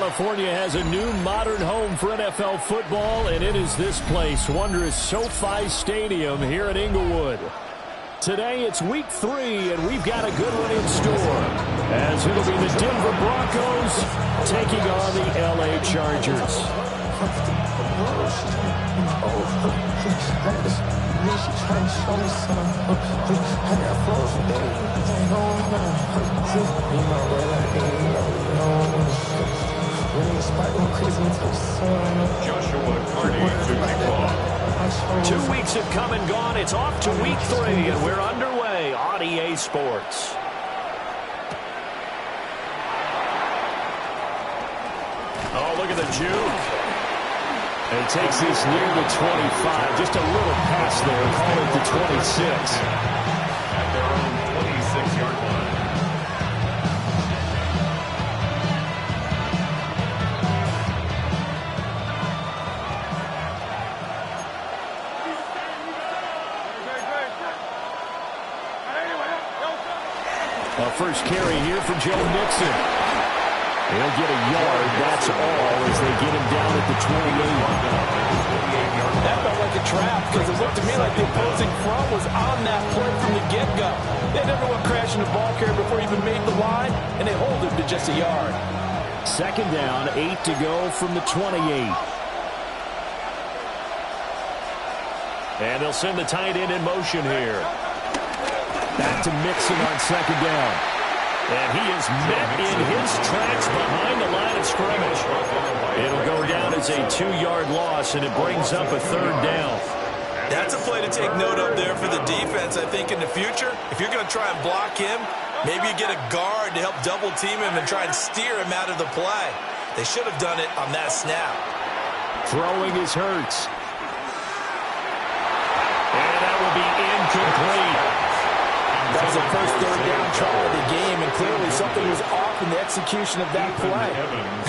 California has a new modern home for NFL football, and it is this place, wondrous SoFi Stadium here in Inglewood. Today it's week 3, and we've got a good one in store, as it'll be the Denver Broncos taking on the LA Chargers. Joshua Carney to kick off. 2 weeks have come and gone. It's off to week 3, and we're underway on EA Sports. Oh, look at the juke. And takes this near the 25. Just a little pass there. Call it the 26. At their own 26-yard line. A first carry here for Joe Mixon. He'll get a yard, that's all, as they get him down at the 28. That felt like a trap, because it looked to me like the opposing front was on that play from the get-go. They never went crashing the ball carrier before he even made the line, and they hold him to just a yard. Second down, 8 to go from the 28. And they'll send the tight end in motion here. Back to Mixon on second down. And he is met in his tracks behind the line of scrimmage. It'll go down as a 2-yard loss, and it brings up a third down. That's a play to take note of there for the defense, I think, in the future. If you're going to try and block him, maybe you get a guard to help double-team him and try and steer him out of the play. They should have done it on that snap. Throwing is Hurts. And that will be incomplete. That was the first third down try of the game, and clearly something was off in the execution of that play.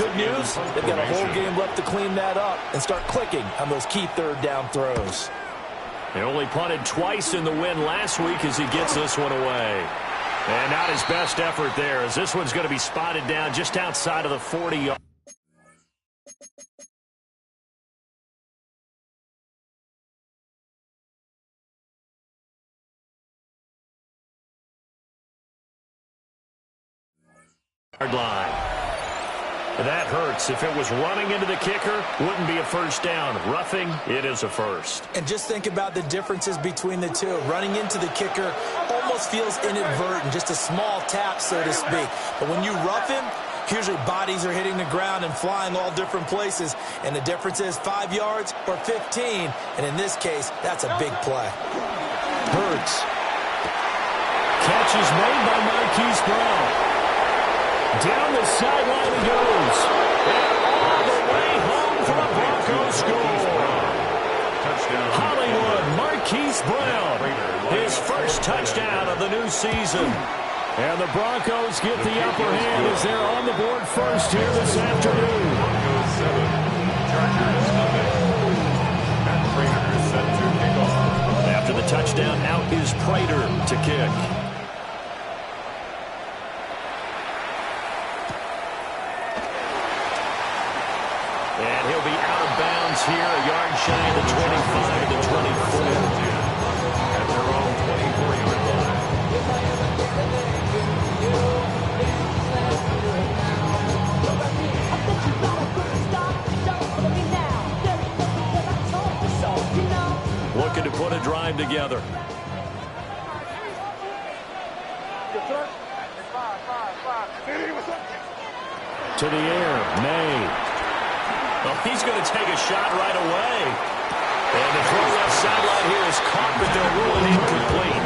Good news, they've got a whole game left to clean that up and start clicking on those key third down throws. He only punted twice in the win last week as he gets this one away. And not his best effort there, as this one's going to be spotted down just outside of the 40-yard. line. That hurts. If it was running into the kicker, wouldn't be a first down. Roughing, it is a first. And just think about the differences between the two. Running into the kicker almost feels inadvertent, just a small tap, so to speak. But when you rough him, usually bodies are hitting the ground and flying all different places. And the difference is 5 yards or 15. And in this case, that's a big play. Hurts. Catch is made by Marquise Brown. Down the sideline he goes. And all the way home for a Broncos score. Touchdown. Hollywood, Marquise Brown. His first touchdown of the new season. And the Broncos get the upper hand as they're on the board first here this afternoon. Broncos 7, Chargers nothing. And Prater is set to kick off. After the touchdown, out is Prater to kick. And he'll be out of bounds here, a yard shy of the 25 to the 24. At their own 24-yard line. Looking to put a drive together. To the air, May. Well, he's going to take a shot right away. And the throw left sideline here is caught, but they're ruling incomplete.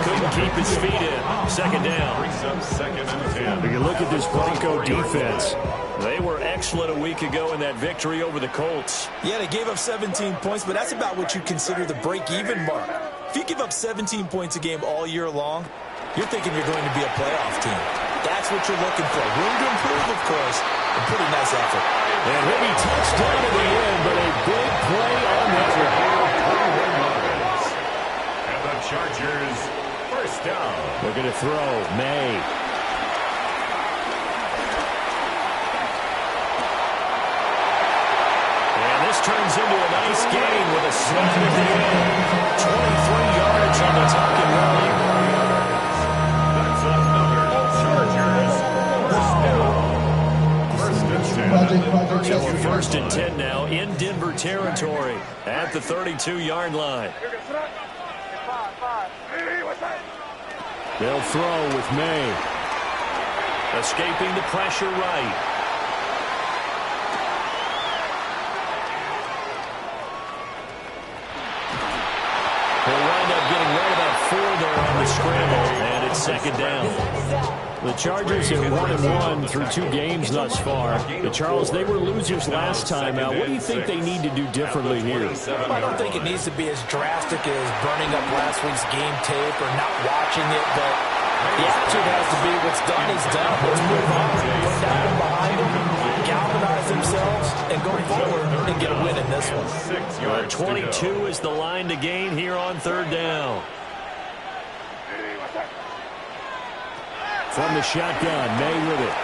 Couldn't keep his feet in. Second down. Brings up 2nd and 10. If you look at this Bronco defense, they were excellent a week ago in that victory over the Colts. Yeah, they gave up 17 points, but that's about what you consider the break-even mark. If you give up 17 points a game all year long, you're thinking you're going to be a playoff team. That's what you're looking for. Room to improve, of course. A pretty nice effort. And he'll be touchdown at the end, but a big play on that one. And the Chargers, first down. Looking to throw, May. turns into a nice gain with a snap at the end. 23 yards on the tuck and run. That's another first down. So we're first and 10 now in Denver territory at the 32-yard line. They'll throw with May. Escaping the pressure right. They'll wind up getting right about 4 there on the scramble, and it's second down. The Chargers have 1-1 through 2 games thus far. The Charles, they were losers last time out. What do you think they need to do differently here? Well, I don't think it needs to be as drastic as burning up last week's game tape or not watching it, but the attitude has to be what's done is done. Let's move on, put that one behind them, galvanize themselves, and go forward and get a win in this one. 22 is the line to gain here on third down. From the shotgun, May with it.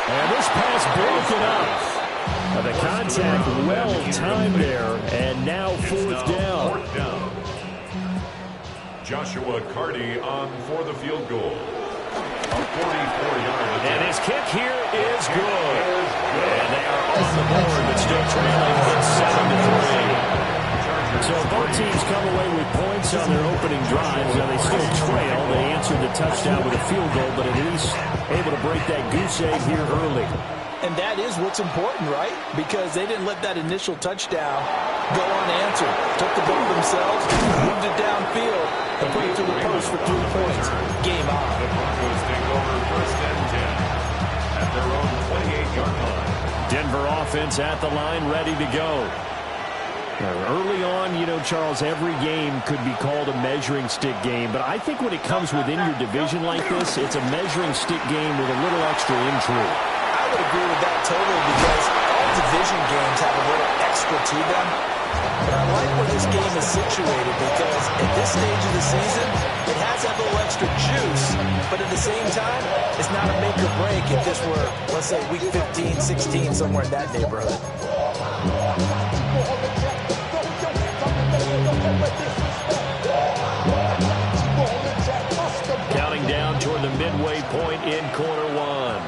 And this pass broken up. The contact well timed there, and now fourth down. Joshua Carty on for the field goal. A 44-yard attempt. And his kick here is good. And they are on the board, but still trailing with 7-3. So both teams come away with points on their opening drives. Now they still trail. They answered the touchdown with a field goal, but at least able to break that goose egg here early. And that is what's important, right? Because they didn't let that initial touchdown go unanswered. Took the ball themselves, moved it downfield, and put it through the post for 3 points. Game on. The Broncos take over first and 10 at their own 28-yard line. Denver offense at the line, ready to go. Early on, you know, Charles, every game could be called a measuring stick game. But I think when it comes within your division like this, it's a measuring stick game with a little extra intrigue. I would agree with that totally because all division games have a little extra to them. But I like where this game is situated because at this stage of the season, it has that little extra juice. But at the same time, it's not a make or break if this were, let's say, week 15, 16, somewhere in that neighborhood. Counting down toward the midway point in quarter one.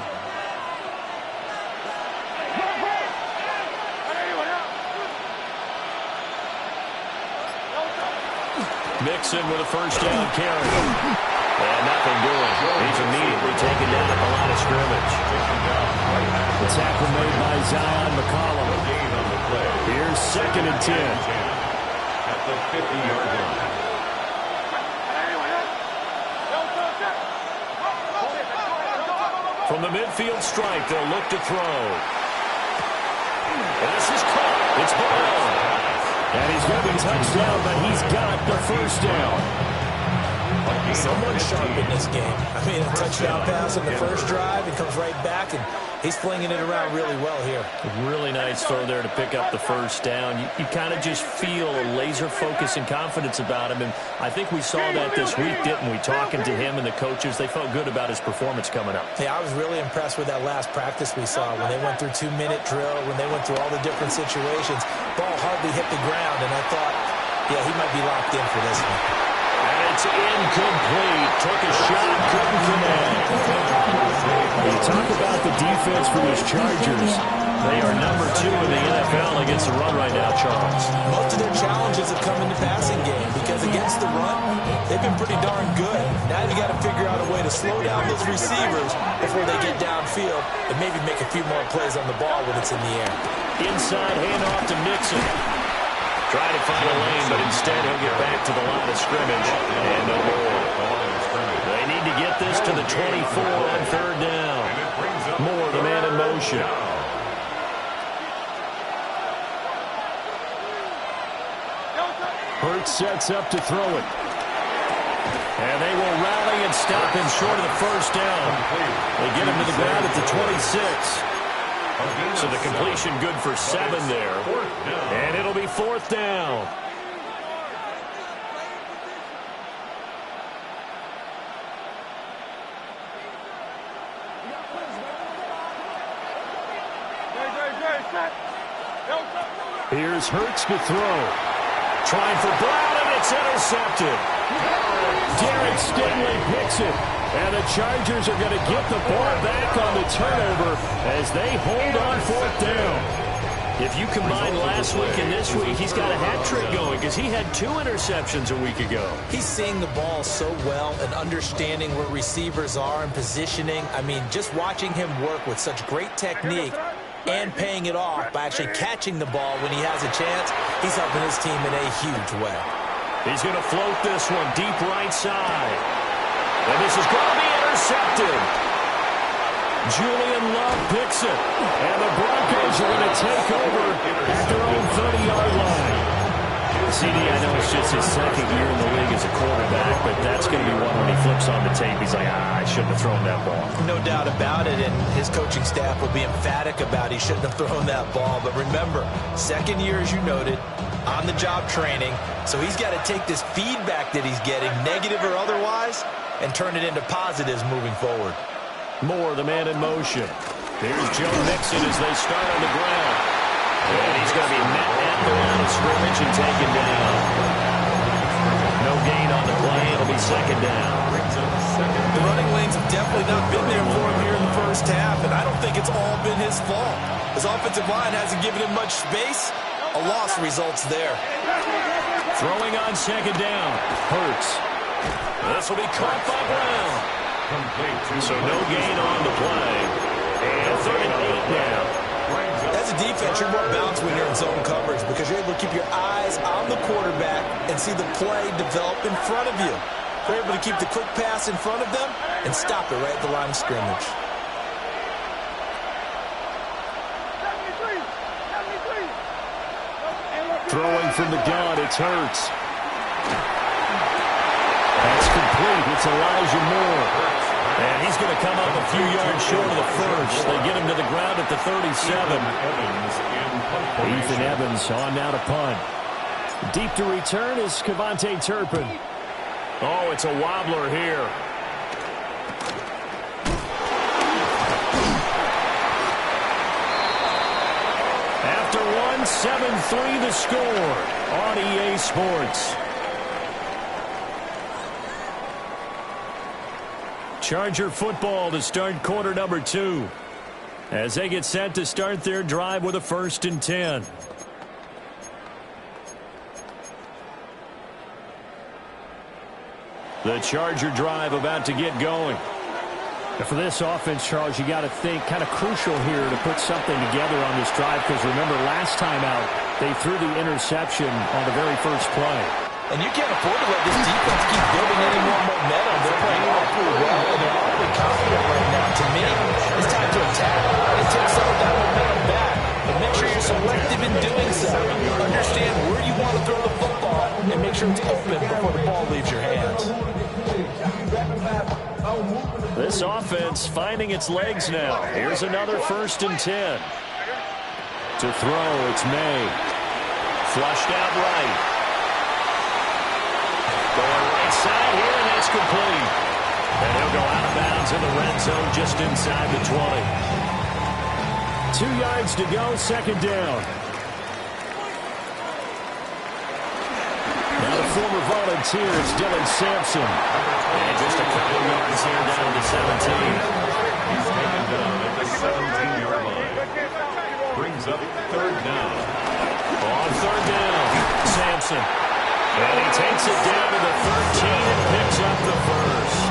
Mixon with a first down carry. And nothing doing. He's immediately taken down at the line of scrimmage. The tackle made by Zion McCollum. Here's second and 10. At the 50-yard line. From the midfield stripe, they'll look to throw. And this is caught. It's Brown. And he's going to be touchdown, but he's got the first down. Someone sharp in this game. I mean, a touchdown pass on the first drive. It comes right back, and he's flinging it around really well here. Really nice throw there to pick up the first down. You kind of just feel a laser focus and confidence about him, and I think we saw that this week, didn't we? Talking to him and the coaches, they felt good about his performance coming up. Yeah, I was really impressed with that last practice we saw when they went through 2-minute drill, when they went through all the different situations. Ball hardly hit the ground, and I thought, yeah, he might be locked in for this one. And it's incomplete. Took a shot, couldn't connect. When you talk about the defense for these Chargers, they are number 2 in the NFL against the run right now, Charles. Most of their challenges have come in the passing game because against the run, they've been pretty darn good. Now you got to figure out a way to slow down those receivers before they get downfield and maybe make a few more plays on the ball when it's in the air. Inside handoff to Mixon. Trying to find a lane, but instead he'll get back to the line of scrimmage. And no more. They need to get this to the 24 on third down. Moore, the man in motion. Hurts sets up to throw it. And they will rally and stop him short of the first down. They get him to the ground at the 26. So the completion good for 7 there. And it'll be fourth down. Here's Hurts to throw. Trying for Brown, and it's intercepted. Derek Stingley picks it. And the Chargers are going to get the ball back on the turnover as they hold on 4th down. If you combine last week and this week, he's got a hat trick going because he had 2 interceptions a week ago. He's seeing the ball so well and understanding where receivers are and positioning. I mean, just watching him work with such great technique and paying it off by actually catching the ball when he has a chance, he's helping his team in a huge way. He's going to float this one deep right side. And this is going to be intercepted. Julian Love picks it. And the Broncos are going to take over at their own 30-yard line. CD, I know it's just his 2nd year in the league as a quarterback, but that's going to be one when he flips on the tape. He's like, I shouldn't have thrown that ball. No doubt about it, and his coaching staff will be emphatic about he shouldn't have thrown that ball. But remember, 2nd year, as you noted, on-the-job training, so he's got to take this feedback that he's getting, negative or otherwise, and turn it into positives moving forward. Moore, the man in motion. Here's Joe Mixon as they start on the ground. And he's going to be met at the line of scrimmage and taken down. No gain on the play. It'll be 2nd down. The running lanes have definitely not been there for him here in the first half, and I don't think it's all been his fault. His offensive line hasn't given him much space. A loss results there. Throwing on 2nd down. Hurts. This will be caught by Brown. So no gain on the play. And 3rd and 8 now. As a defense, you're more balanced when you're in zone coverage because you're able to keep your eyes on the quarterback and see the play develop in front of you. You're able to keep the quick pass in front of them and stop it right at the line of scrimmage. Throwing from the gun, it's Hurts. That's complete. It's Elijah Moore. And he's going to come up a few yards short of the first. They get him to the ground at the 37. Ethan Evans on now to punt. Deep to return is Kevontae Turpin. Oh, it's a wobbler here. After one, 7-3 the score on EA Sports. Charger football to start quarter number 2 as they get set to start their drive with a 1st and 10. The Charger drive about to get going. And for this offense, Charles, you got to think kind of crucial here to put something together on this drive because remember last time out they threw the interception on the very first play. And you can't afford to let this defense keep building any more momentum. They're playing awfully well, and they're awfully confident right now. To me, it's time to attack and take some of that momentum back. But make sure you're selective in doing so. Understand where you want to throw the football, and make sure it's open before the ball leaves your hands. This offense finding its legs now. Here's another 1st and 10. To throw, it's May. Flushed out right. Going right side here, and that's complete. And he'll go out of bounds in the red zone just inside the 20. 2 yards to go, 2nd down. Now the former volunteer is Dylan Sampson. And just a couple yards here down to 17. He's taken down at the 17-yard line. Brings up 3rd down. On 3rd down, Sampson. And he takes it down to the 13 and picks up the first.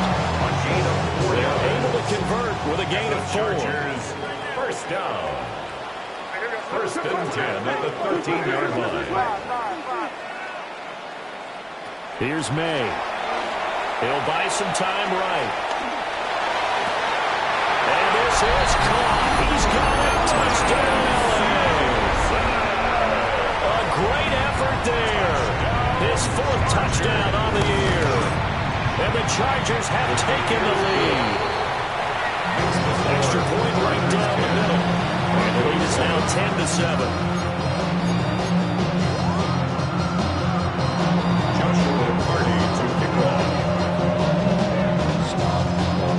They're able to convert with a gain of 4. Chargers, 1st down. 1st and 10 at the 13-yard line. Here's May. He'll buy some time right. And this is caught. He's got it. Touchdown, LA. A great effort there. His 4th touchdown on the year. And the Chargers have taken the lead. Extra point right down the middle. And the lead is now 10-7.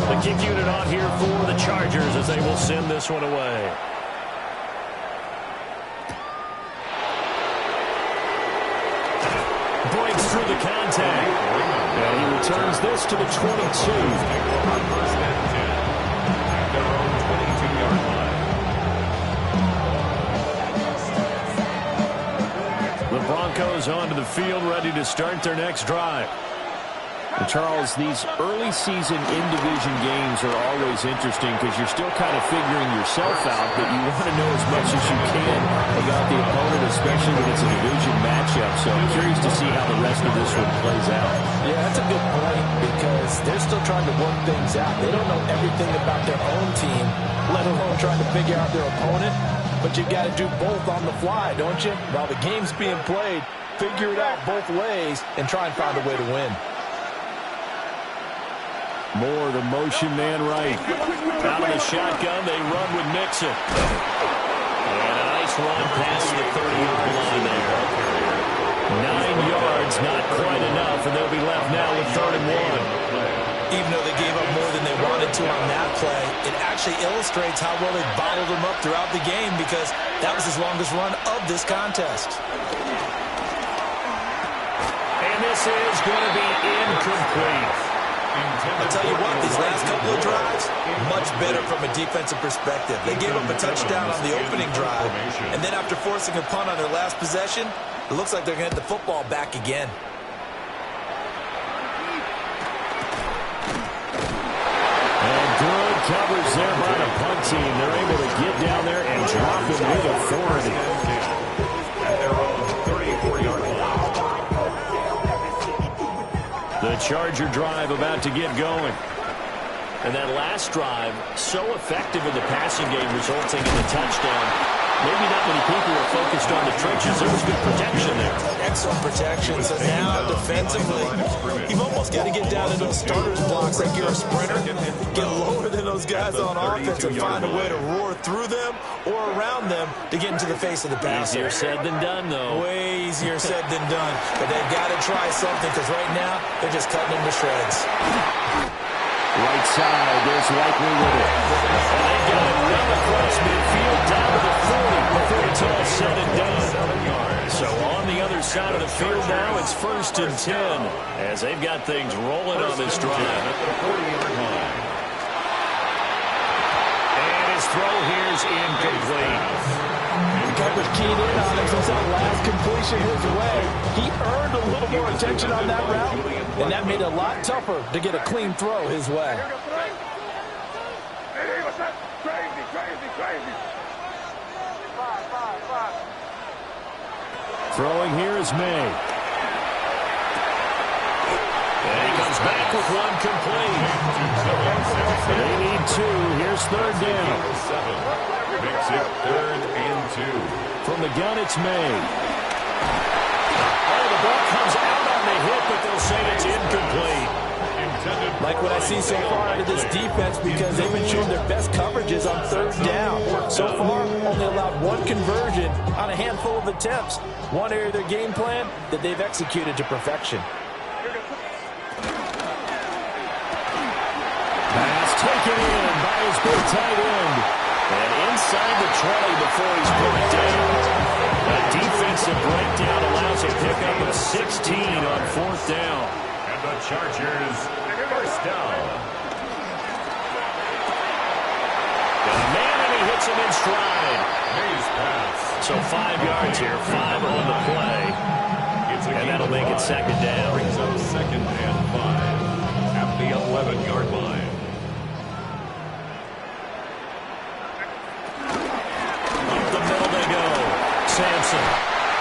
The kick unit on here for the Chargers as they will send this one away. breaks through the contact. And he returns this to the 22. First and 10 at their own 22-yard line. The Broncos onto the field, ready to start their next drive. And Charles, these early season in-division games are always interesting because you're still kind of figuring yourself out, but you want to know as much as you can about the opponent, especially when it's a division matchup. So I'm curious to see how the rest of this one plays out. Yeah, that's a good point because they're still trying to work things out. They don't know everything about their own team, let alone trying to figure out their opponent. But you got to do both on the fly, don't you? While the game's being played, figure it out both ways and try and find a way to win. More the motion man right. Out of the shotgun, they run with Mixon. And a nice run past the 30-yard line there. 9 yards, not quite enough, and they'll be left now with 3rd and 1. Even though they gave up more than they wanted to on that play, it actually illustrates how well they bottled them up throughout the game because that was his longest run of this contest. And this is going to be incomplete. I'll tell you what, these last couple of drives, much better from a defensive perspective. They gave up a touchdown on the opening drive, and then after forcing a punt on their last possession, it looks like they're going to get the football back again. And good coverage there by the punt team. They're able to get down there and drop him with authority. At their own 34-yard line. The Charger drive about to get going. And that last drive, so effective in the passing game, resulting in the touchdown. Maybe not many people were focused on the trenches. There was good protection there. Excellent protection. So now, defensively, you've almost got to get down in those starters blocks like you're a sprinter. Get lower than those guys on offense and find a way to roar through them or around them to get into the face of the passer. Easier said than done, though. Way easier said than done. But they've got to try something because right now, they're just cutting them to shreds. Right side, there's Likely with it. And they've got it well across midfield down to the 40 before it's all said and done. So on the other side of the field now, it's 1st and 10 as they've got things rolling on this drive. And his throw here is incomplete. Coverage keyed in on him since that last completion his way. He earned a little more attention on that route, and that made it a lot tougher to get a clean throw his way. Throwing here is May. And he comes back with one complete. They need 2. Here's 3rd down. Makes it 3rd and 2. From the gun, it's May. Oh, the ball comes out on the hit, but they'll say it's incomplete. Like what I see so far out of this defense because they've been showing their best coverages on 3rd down. So far, only allowed 1 conversion on a handful of attempts. One area of their game plan that they've executed to perfection. Pass taken in by his big tight end. And inside the 20 before he's put down. A defensive breakdown allows a pickup of 16 on 4th down. And the Chargers, 1st down. And man, and he hits him in stride. May's pass. So 5 yards here, 5 on the play. And that'll make it 2nd down. Brings up 2nd and 5 at the 11-yard line. Sampson.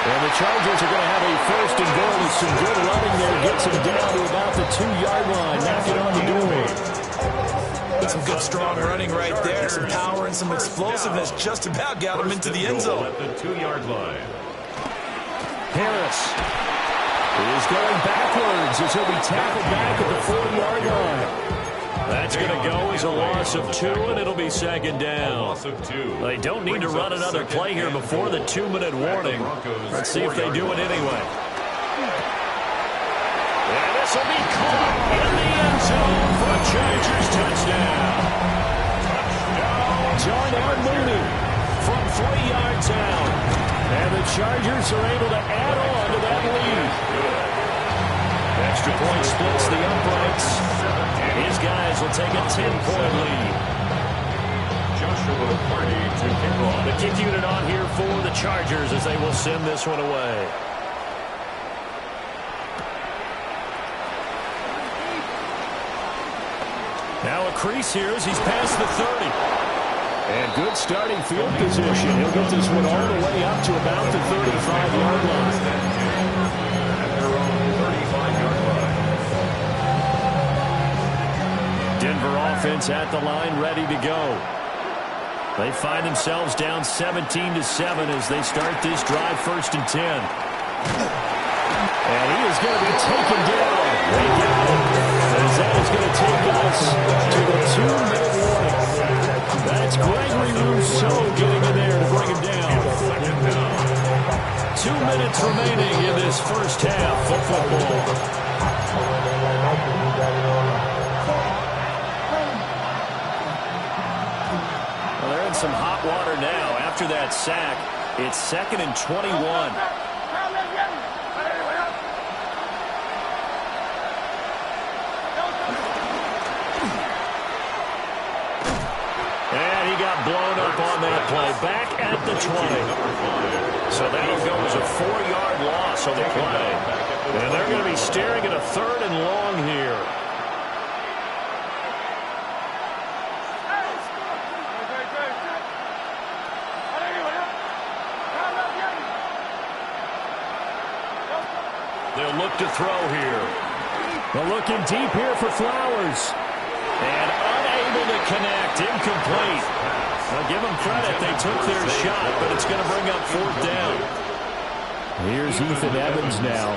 And the Chargers are going to have a 1st and goal with some good running there. Gets him down to about the 2-yard line. Knocking on the door. Some good strong running right there. Some power and some explosiveness just about got him into the end zone. At the 2-yard line. Harris is going backwards as he'll be tackled back at the 4-yard line. That's going to go as a loss of 2, and it'll be 2nd down. Loss of 2. They don't need to run another play here before the 2-minute warning. Let's see if they do it anyway. And this will be caught in the end zone for a Chargers touchdown. Darnell Mooney from 3 yards out. And the Chargers are able to add on to that lead. extra point splits the uprights. And his guys will take a 10-point lead. Joshua Party to kick off. The kick unit on here for the Chargers as they will send this one away. Now a crease here as he's past the 30. And good starting field position. He'll get this one all the way up to about the 35-yard line. At their own 35-yard line. Denver offense at the line, ready to go. They find themselves down 17-7 as they start this drive, 1st and 10. And he is going to be taken down. They got him. As that is going to take us to the 2-minute warning. That's Gregory Rousseau getting in there to bring him down. 2 minutes remaining in this first half of football. Well, they're in some hot water now. After that sack, it's 2nd and 21. And he got blown up on that play. Back at the 20. So that'll go as a 4-yard loss on the play. And they're going to be staring at a 3rd and long here. They'll look to throw here. They're looking deep here for Flowers. And unable to connect. Incomplete. I'll give them credit. They took their shot, but it's going to bring up 4th down. Here's Ethan Evans now.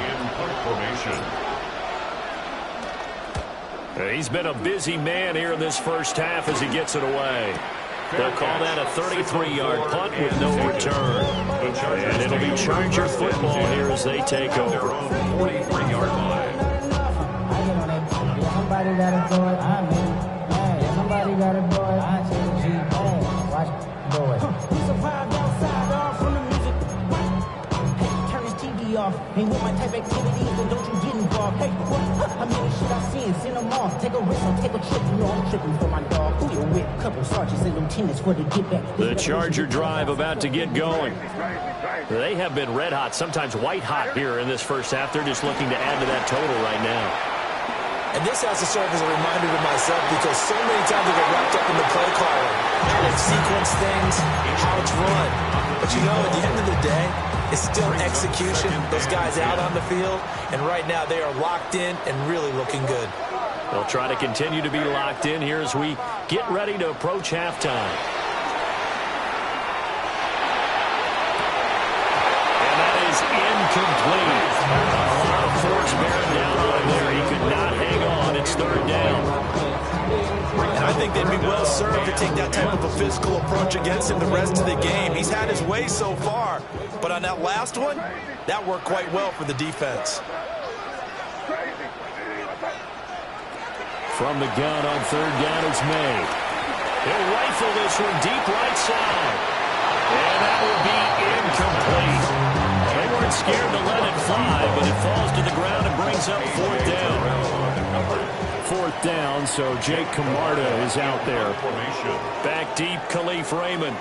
He's been a busy man here in this first half as he gets it away. They'll call that a 33-yard punt with no return. And it'll be Charger football here as they take over. 43-yard line. Somebody gotta do it, I mean, hey, somebody gotta do it, I take a G, hey, watch do it. We survived outside, all from the music. Hey, turn this TV off, ain't with my type activities, and don't you get involved. Hey, what? I mean, shit I seen, send them off, take a risk, I'll take a trip, you know I'm tripping for my dog. Who you with? Couple sergeants and lieutenants for the get back. The Charger drive about to get going. They have been red hot, sometimes white hot here in this first half. They're just looking to add to that total right now. And this has to serve as a reminder to myself because so many times I get wrapped up in the play calling, how they sequence things, how it's run. But you know, at the end of the day, it's still execution. Those guys out on the field, and right now they are locked in and really looking good. They'll try to continue to be locked in here as we get ready to approach halftime. And that is incomplete. A lot of force bearing down on him there. He could not hang on. It's 3rd down. And I think they'd be well served to take that type of a physical approach against him the rest of the game. He's had his way so far, but on that last one, that worked quite well for the defense. From the gun on 3rd down, it's May. He'll rifle this one deep right side. And that will be incomplete. They weren't scared to let it fly, but it falls to the ground and brings up 4th down. 4th down, so Jake Camarda is out there. Back deep, Khalif Raymond.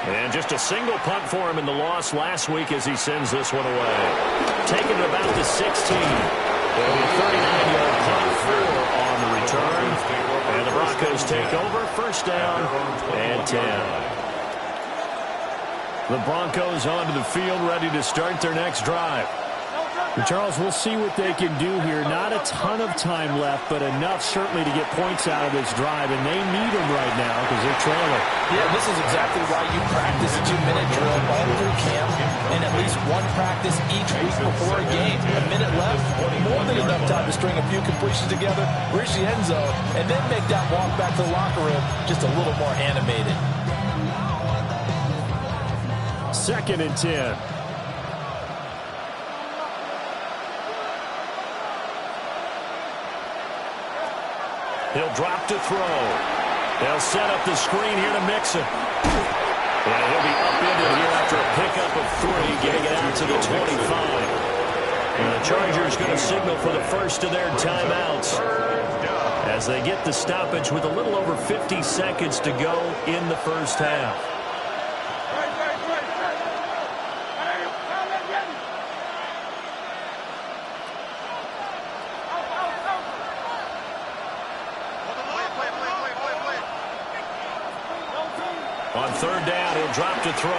And just a single punt for him in the loss last week as he sends this one away. Taken to about the 16. There'll be a 39-yard punt, 4 on the return. And the Broncos take over, 1st down and 10. The Broncos onto the field, ready to start their next drive. And Charles, we'll see what they can do here. Not a ton of time left, but enough certainly to get points out of this drive, and they need them right now because they're trailing. Yeah, this is exactly why you practice a 2-minute drill all through camp and at least one practice each week before a game. A minute left, more than enough time to string a few completions together, reach the end zone, and then make that walk back to the locker room just a little more animated. 2nd and 10. He'll drop to throw. They'll set up the screen here to Mixon. And he'll be upended here after a pickup of 3, getting it out to the 25. And the Chargers going to signal for the first of their timeouts as they get the stoppage with a little over 50 seconds to go in the first half. On third down, he'll drop to throw.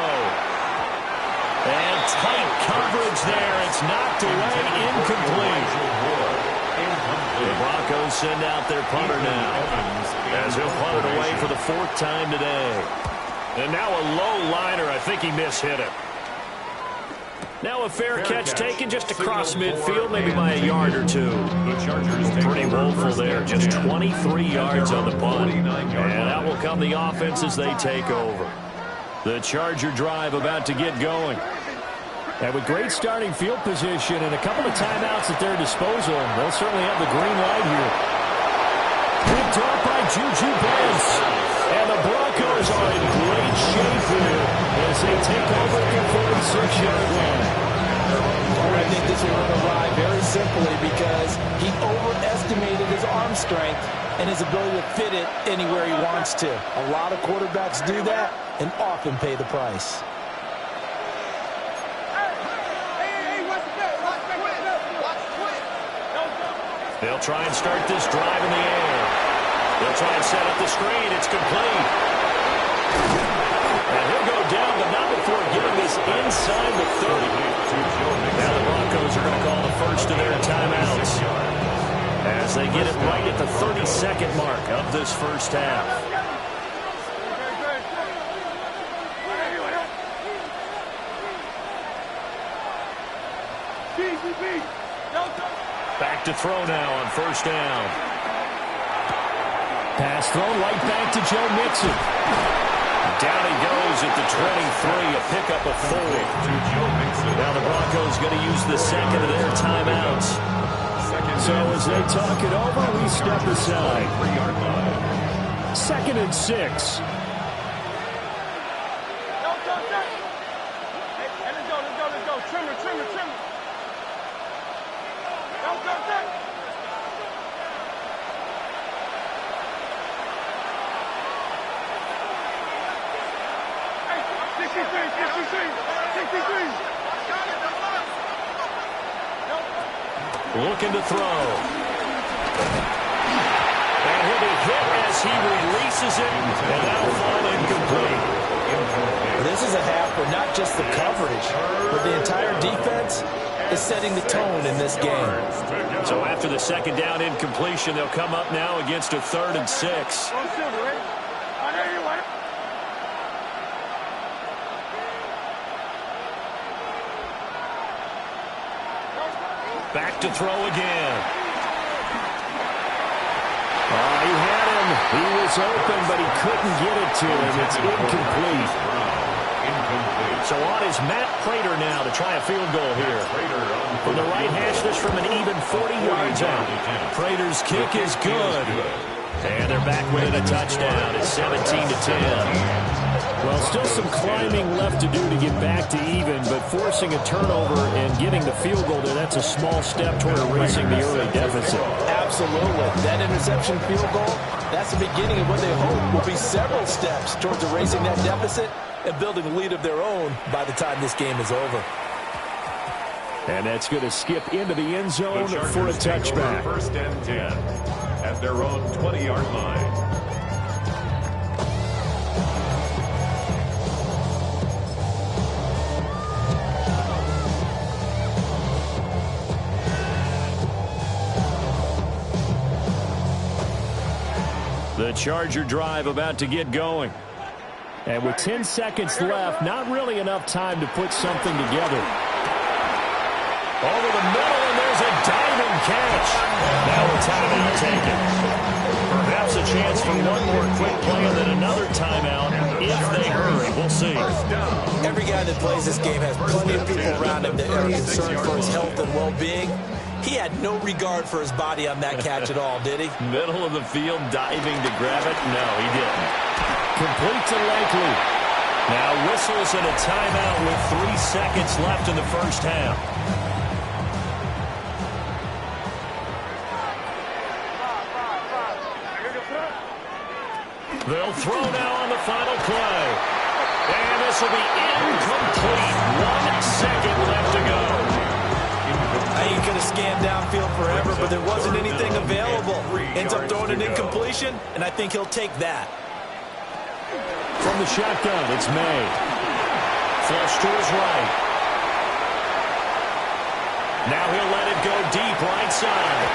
And tight coverage there. It's knocked away, incomplete. The Broncos send out their punter now, as he'll punt it away for the fourth time today. And now a low liner. I think he mishit it. Now a fair catch taken just across midfield, maybe by a yard or two. Pretty woeful there, just 23 yards on the punt. And out will come the offense as they take over. The Charger drive about to get going. And with great starting field position and a couple of timeouts at their disposal, they'll certainly have the green light here. Picked off by Juju Brents. And the Broncos are in great shape here as they take over at their 46-yard line. I think this will run awry very simply because he overestimated his arm strength and his ability to fit it anywhere he wants to. A lot of quarterbacks do that and often pay the price. They'll try and start this drive in the air. They'll try and set up the screen. It's complete. And he'll go down, but not before getting this inside the 30. Now the Broncos are going to call the first of their timeouts as they get it right at the 32nd mark of this first half. Back to throw now on first down. Pass thrown right back to Joe Mixon. Down he goes at the 23, a pickup of 4. Now the Broncos going to use the second of their timeouts. So as they talk it over, we step aside. 2nd and 6. Looking to throw. And he'll be hit as he releases it, and that'll fall incomplete. This is a half where not just the coverage, but the entire defense is setting the tone in this game. So after the second down incompletion, they'll come up now against a 3rd and 6. Back to throw again. He had him. He was open, but he couldn't get it to him. It's incomplete. So on is Matt Prater now to try a field goal here. From the right hash, this from an even 40 yards out. Prater's kick is good. And they're back within a touchdown. It's 17-10. Well, still some climbing left to do to get back to even, but forcing a turnover and getting the field goal there, that's a small step toward erasing the early deficit. Absolutely. That interception field goal, that's the beginning of what they hope will be several steps towards erasing that deficit and building a lead of their own by the time this game is over. And that's going to skip into the end zone for a touchback. 1st and 10 at their own 20-yard line. The Charger drive about to get going. And with 10 seconds left, not really enough time to put something together. Over the middle, and there's a diving catch. Now a timeout taken. Perhaps a chance for one more quick play and then another timeout if they hurry. We'll see. Every guy that plays this game has plenty of people around him that are concerned for his health and well-being. He had no regard for his body on that catch at all, did he? Middle of the field, diving to grab it. No, he didn't. Complete to Likely. Now whistles and a timeout with 3 seconds left in the first half. They'll throw now on the final play. And this will be incomplete. 1 second left to go. He could have scanned downfield forever, but there wasn't anything available. Ends up throwing an incompletion, and I think he'll take that. From the shotgun, it's May. Flush to his right. Now he'll let it go deep right side.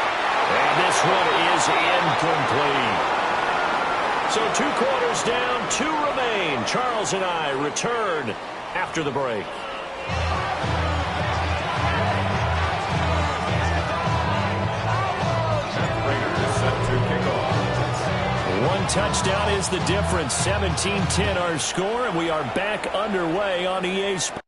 And this one is incomplete. So 2 quarters down, 2 remain. Charles and I return after the break. One touchdown is the difference. 17-10 our score, and we are back underway on EA Sports.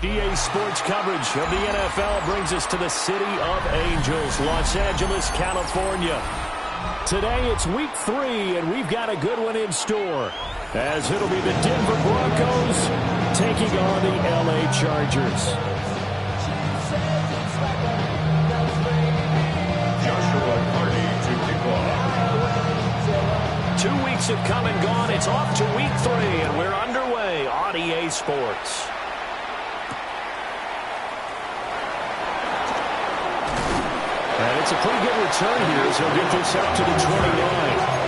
EA Sports coverage of the NFL brings us to the City of Angels, Los Angeles, California. Today it's week 3, and we've got a good one in store, as it'll be the Denver Broncos taking on the LA Chargers. Joshua Carty to kick off. 2 weeks have come and gone. It's off to week 3, and we're underway on EA Sports. And it's a pretty good return here as he'll get this up to the 29.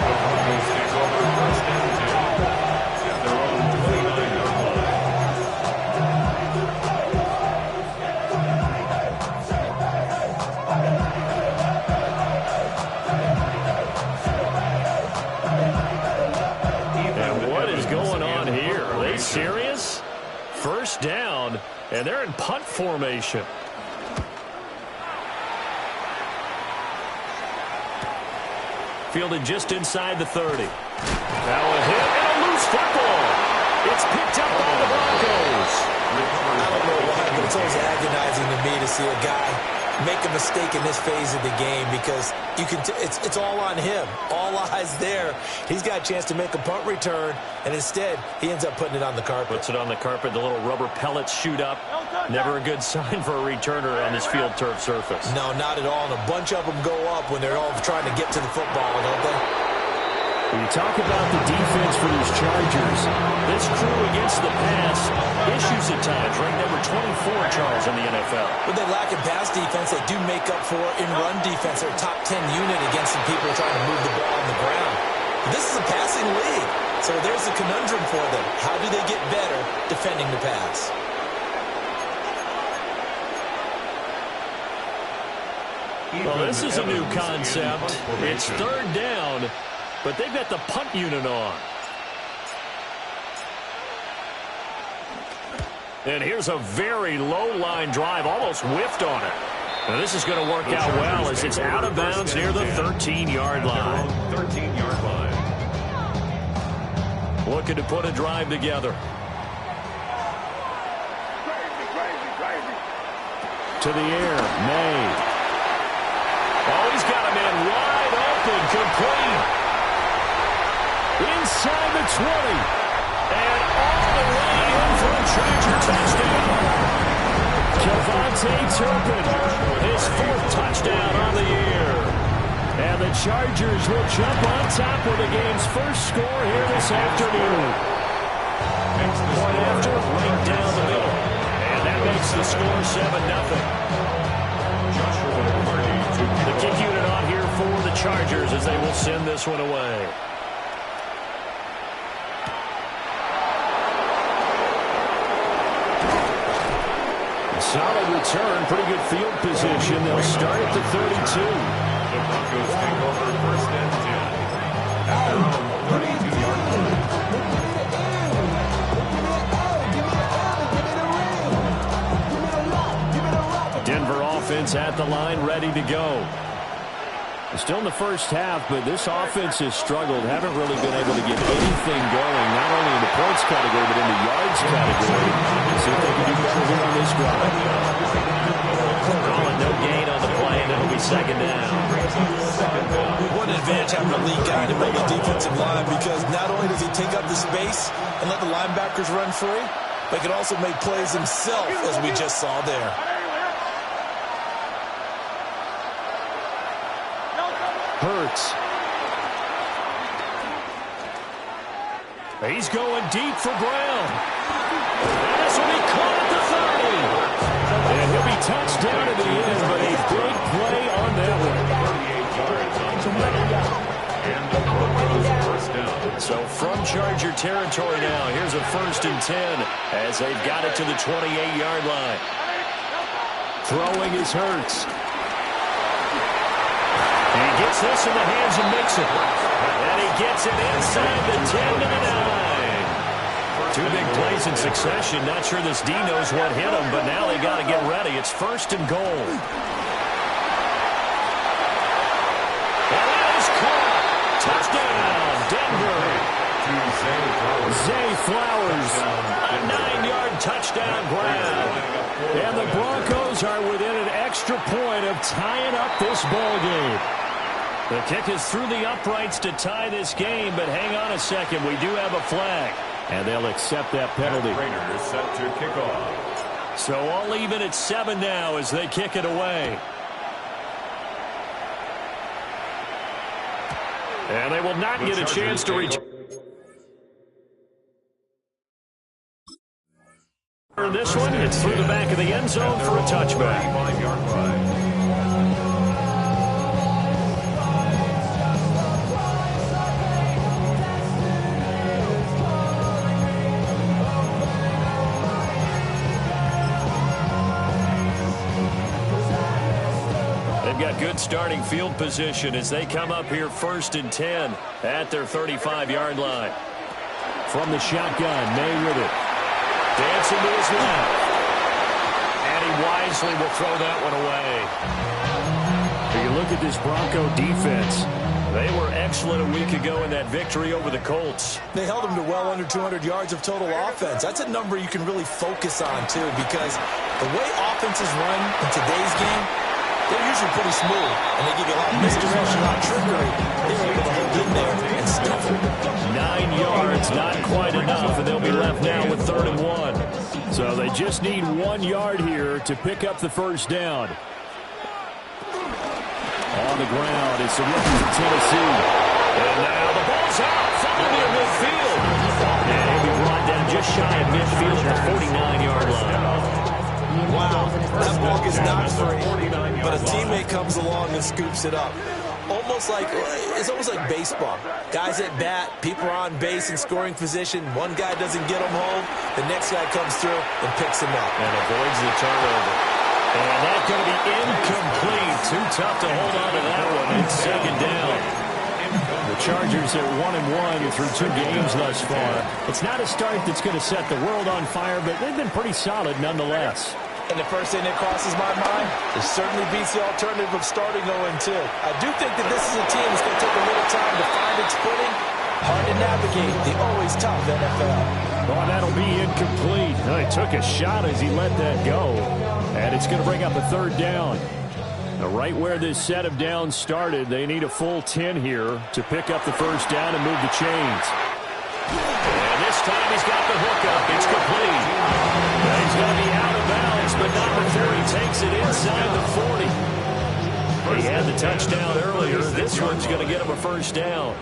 The Broncos take over first and 10 at their own 29-yard line. And they're in punt formation. Fielded just inside the 30. Now a hit and a loose football. It's picked up by the Broncos. I don't know why, but it's always agonizing to me to see a guy make a mistake in this phase of the game because you can. It's all on him. All eyes there. He's got a chance to make a punt return, and instead he ends up putting it on the carpet. Puts it on the carpet. The little rubber pellets shoot up. Never a good sign for a returner on this field turf surface. No, not at all. And a bunch of them go up when they're all trying to get to the football, don't they? When you talk about the defense for these Chargers, this crew against the pass issues at times, ranked number 24, Charles, in the NFL. When they lack in pass defense, they do make up for in run defense. They're a top 10 unit against some people trying to move the ball on the ground. This is a passing league, so there's a conundrum for them. How do they get better defending the pass? Well, this is a new concept. It's third down, but they've got the punt unit on. And here's a very low line drive, almost whiffed on it. Now this is going to work out well as it's out of bounds near the 13-yard line. 13-yard line. Looking to put a drive together. To the air, May. Oh, he's got a man wide open, complete. Inside the 20. And all the way in for a Charger touchdown. Kevontae Turpin, his 4th touchdown on the year. And the Chargers will jump on top with the game's first score here this afternoon. Point after, right down the middle. And that makes the score 7-0. The kick unit on here for the Chargers as they will send this one away. Solid return, pretty good field position. They'll start at the 32. The Broncos take over 1st and 10 at their own 32-yard line. Denver offense at the line, ready to go. Still in the first half, but this offense has struggled. Haven't really been able to get anything going, not only in the points category, but in the yards category. See if they can do better here on this drive. Calling no gain on the play, and it'll be 2nd down. What an advantage having a lead guy to make a defensive line, because not only does he take up the space and let the linebackers run free, but he can also make plays himself, as we just saw there. Hurts. He's going deep for Brown. And this will be caught at the 30. And he'll be touched down at the end, but a big play on that one. 38 yards on the and the Broncos 1st down. So from Charger territory now, here's a 1st and 10 as they've got it to the 28-yard line. Throwing is Hurts. He gets this in the hands of Mixon. And he gets it inside the 10 to the 9. 2 big plays in succession. Not sure this D knows what hit him, but now they got to get ready. It's 1st and goal. And that is caught. Touchdown, Denver. Zay Flowers, a 9-yard touchdown grab. And the Broncos are within an extra point of tying up this ball game. The kick is through the uprights to tie this game, but hang on a second. We do have a flag, and they'll accept that penalty. Raiders set to kick off. So all even at 7 now as they kick it away. And they will not get a chance to reach. This one, it's through the back of the end zone for a touchback. 5-yard line. They've got good starting field position as they come up here 1st and 10 at their 35-yard line. From the shotgun, May with it. Dancing to his left. wisely will throw that one away. You look at this Bronco defense. They were excellent a week ago in that victory over the Colts. They held them to well under 200 yards of total offense. That's a number you can really focus on, too, because the way offenses run in today's game, they're usually pretty smooth, and they give you a lot of misdirection, a lot of trickery. They were able to hold in there and stuff it. 9 yards, not quite enough, and they'll be left now with 3rd and 1. So they just need 1 yard here to pick up the first down. On the ground, it's the rookie from Tennessee. And now the ball's out, somewhere near midfield. And he'll be brought down just shy of midfield at the 49-yard line. Wow, that ball gets knocked free, but a teammate comes along and scoops it up. It's almost like baseball. Guys at bat, people are on base in scoring position. One guy doesn't get him home, the next guy comes through and picks him up. And avoids the turnover. And that's going to be incomplete. Too tough to hold on to that one. It's 2nd down. The Chargers are 1-1 through 2 games thus far. It's not a start that's going to set the world on fire, but they've been pretty solid nonetheless. And the first thing that crosses my mind, it certainly beats the alternative of starting 0-2. I do think that this is a team that's going to take a little time to find its footing. Hard to navigate the always tough NFL. Oh, that'll be incomplete. Oh, he took a shot as he let that go. And it's going to bring up a 3rd down. Now, right where this set of downs started, they need a full 10 here to pick up the first down and move the chains. And this time he's got the hook up. It's complete. Now he's going to be out of bounds, but not before he takes it inside the 40. He had the touchdown earlier. This one's going to get him a first down.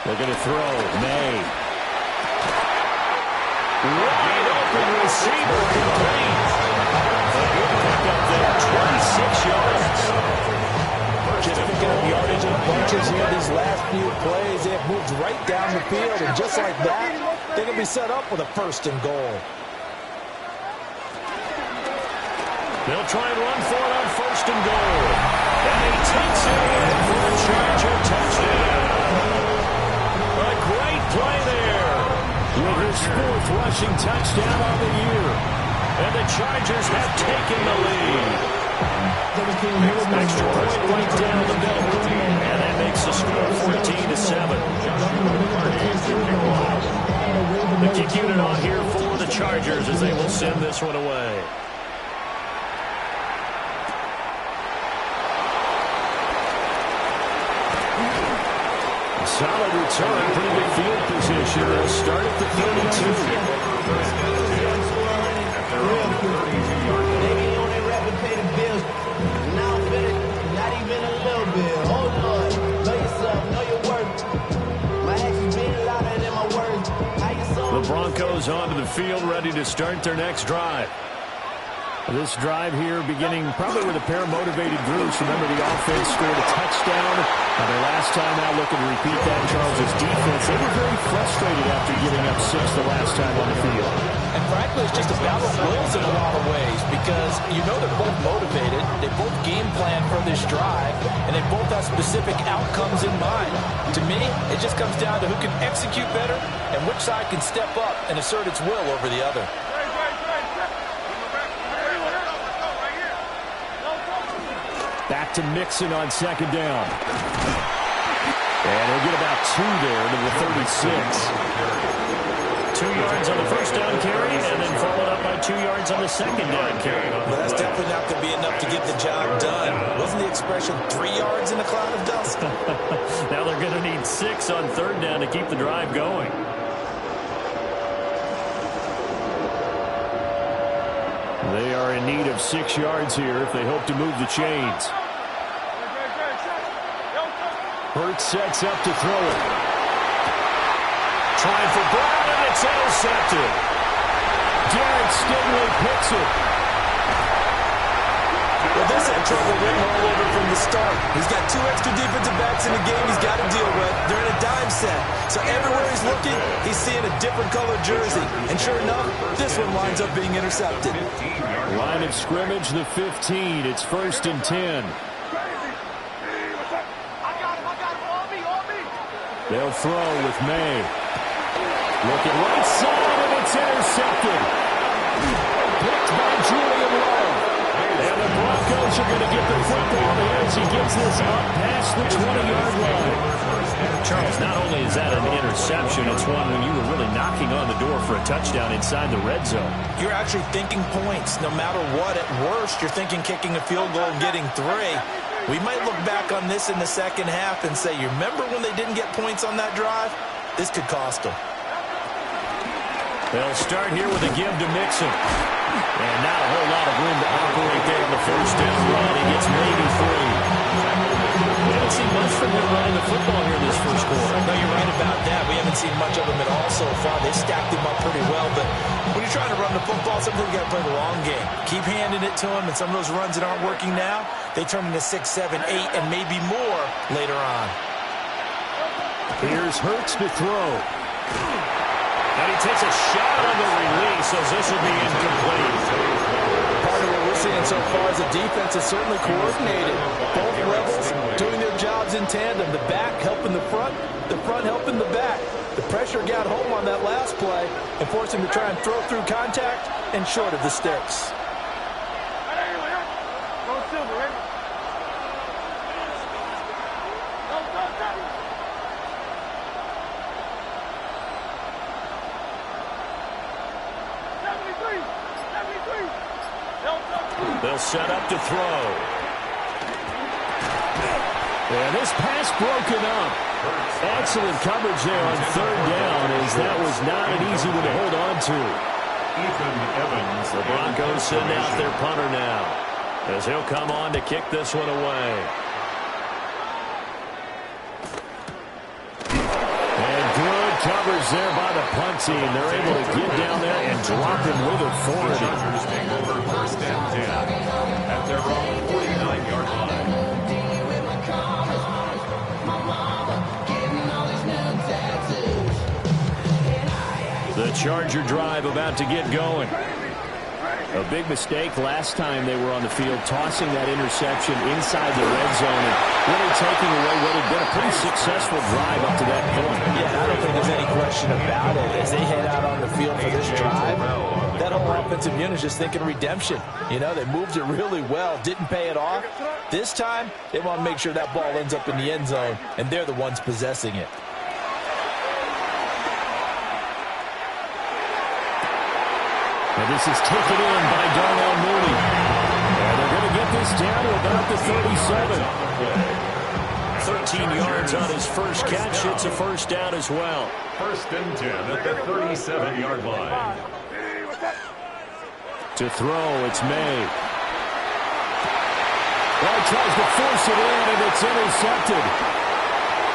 Looking to throw. May. Wide open receiver complete. A good pickup there, 26 yards. Just picking up yardage in bunches here these last few plays. They have moved right down the field, and just like that, they're going to be set up with a 1st and goal. They'll try and run for it on 1st and goal. And he takes it in for the Charger touchdown. A great play there. With his 4th rushing touchdown on the year. And the Chargers have taken the lead. Extra point right down the middle. And that makes the score 14-7. The kick unit on here for the Chargers as they will send this one away. Solid return, pretty good field position. They'll start at the 32. The Broncos onto the field, ready to start their next drive. This drive here beginning probably with a pair of motivated groups. Remember, the offense scored a touchdown. And their last time out, looking to repeat that. Charles' defense, they were very frustrated after giving up 6 the last time on the field. And frankly, it's just a battle of wills in a lot of ways because you know they're both motivated. They both game plan for this drive, and they both have specific outcomes in mind. To me, it just comes down to who can execute better and which side can step up and assert its will over the other. Back to Mixon on 2nd down. And he'll get about 2 there to the 36. 2 yards on the first down carry, and then followed up by 2 yards on the 2nd down carry. Well, that's definitely not going to be enough to get the job done. Wasn't the expression 3 yards in a cloud of dust? Now they're going to need 6 on 3rd down to keep the drive going. They are in need of 6 yards here if they hope to move the chains. Hurts sets up to throw it. Trying for Brown, and it's intercepted. Garrett Stingley picks it. Well, this had trouble written all over from the start. He's got 2 extra defensive backs in the game he's got to deal with. They're in a dime set. So everywhere he's looking, he's seeing a different colored jersey. And sure enough, this one winds up being intercepted. Line of scrimmage, the 15. It's 1st and 10. They'll throw with May. Looking right side, and it's it's intercepted. Picked by Julian Love. And the Broncos are going to get the football here as he gets this up past the 20-yard line. Charles, not only is that an interception, it's one when you were really knocking on the door for a touchdown inside the red zone. You're actually thinking points. No matter what, at worst, you're thinking kicking a field goal and getting 3. We might look back on this in the second half and say, you remember when they didn't get points on that drive? This could cost them. They'll start here with a give to Mixon. And not a whole lot of room to operate there on the first down run. He gets maybe 3. We haven't seen much from him running the football here in this first quarter. No, you're right about that. We haven't seen much of him at all so far. They stacked him up pretty well, but when you're trying to run the football, sometimes you got to play the long game. Keep handing it to him, and some of those runs that aren't working now, they turn into 6, 7, 8, and maybe more later on. Here's Hurts to throw. And he takes a shot on the release, as this will be incomplete. Part of what we're seeing so far is the defense is certainly coordinated. Both Rebels doing their jobs in tandem. The back helping the front helping the back. The pressure got home on that last play and forced him to try and throw through contact and short of the sticks. They'll set up to throw. And this pass broken up. Excellent coverage there on third down, as that was not an easy one to hold on to. Ethan Evans. The Broncos send out their punter now, as he'll come on to kick this one away. And good coverage there by the punt team. They're able to get down there and drop him with authority. Chargers take over first and 10 at their own 49-yard line. The Charger drive about to get going. A big mistake last time they were on the field, tossing that interception inside the red zone and really taking away what had been a pretty successful drive up to that point. Yeah, I don't think there's any question about it. As they head out on the field for this drive, that whole offensive unit is just thinking redemption. You know, they moved it really well, didn't pay it off. This time, they want to make sure that ball ends up in the end zone, and they're the ones possessing it. And this is taken in by Darnell Mooney. And they're going to get this down to about the 37. 13 yards on his first catch. It's a first down as well. First and 10 at the 37-yard line. To throw, it's May. Well, he tries to force it in, and it's intercepted.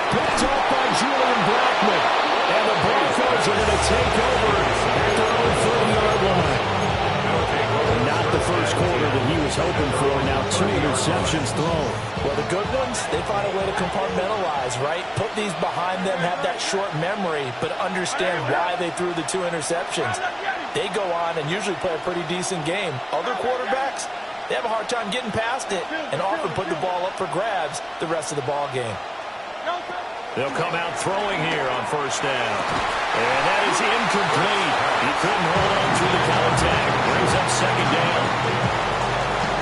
Picked off by Julian Blackmon. And the Broncos are going to take over at their own 30-yard line. Not the first quarter that he was hoping for. Now 2 interceptions thrown. Well, the good ones, they find a way to compartmentalize, right? Put these behind them, have that short memory, but understand why they threw the 2 interceptions. They go on and usually play a pretty decent game. Other quarterbacks, they have a hard time getting past it and often put the ball up for grabs the rest of the ball game. They'll come out throwing here on first down. And that is incomplete. He couldn't hold on through the contact. Brings up second down.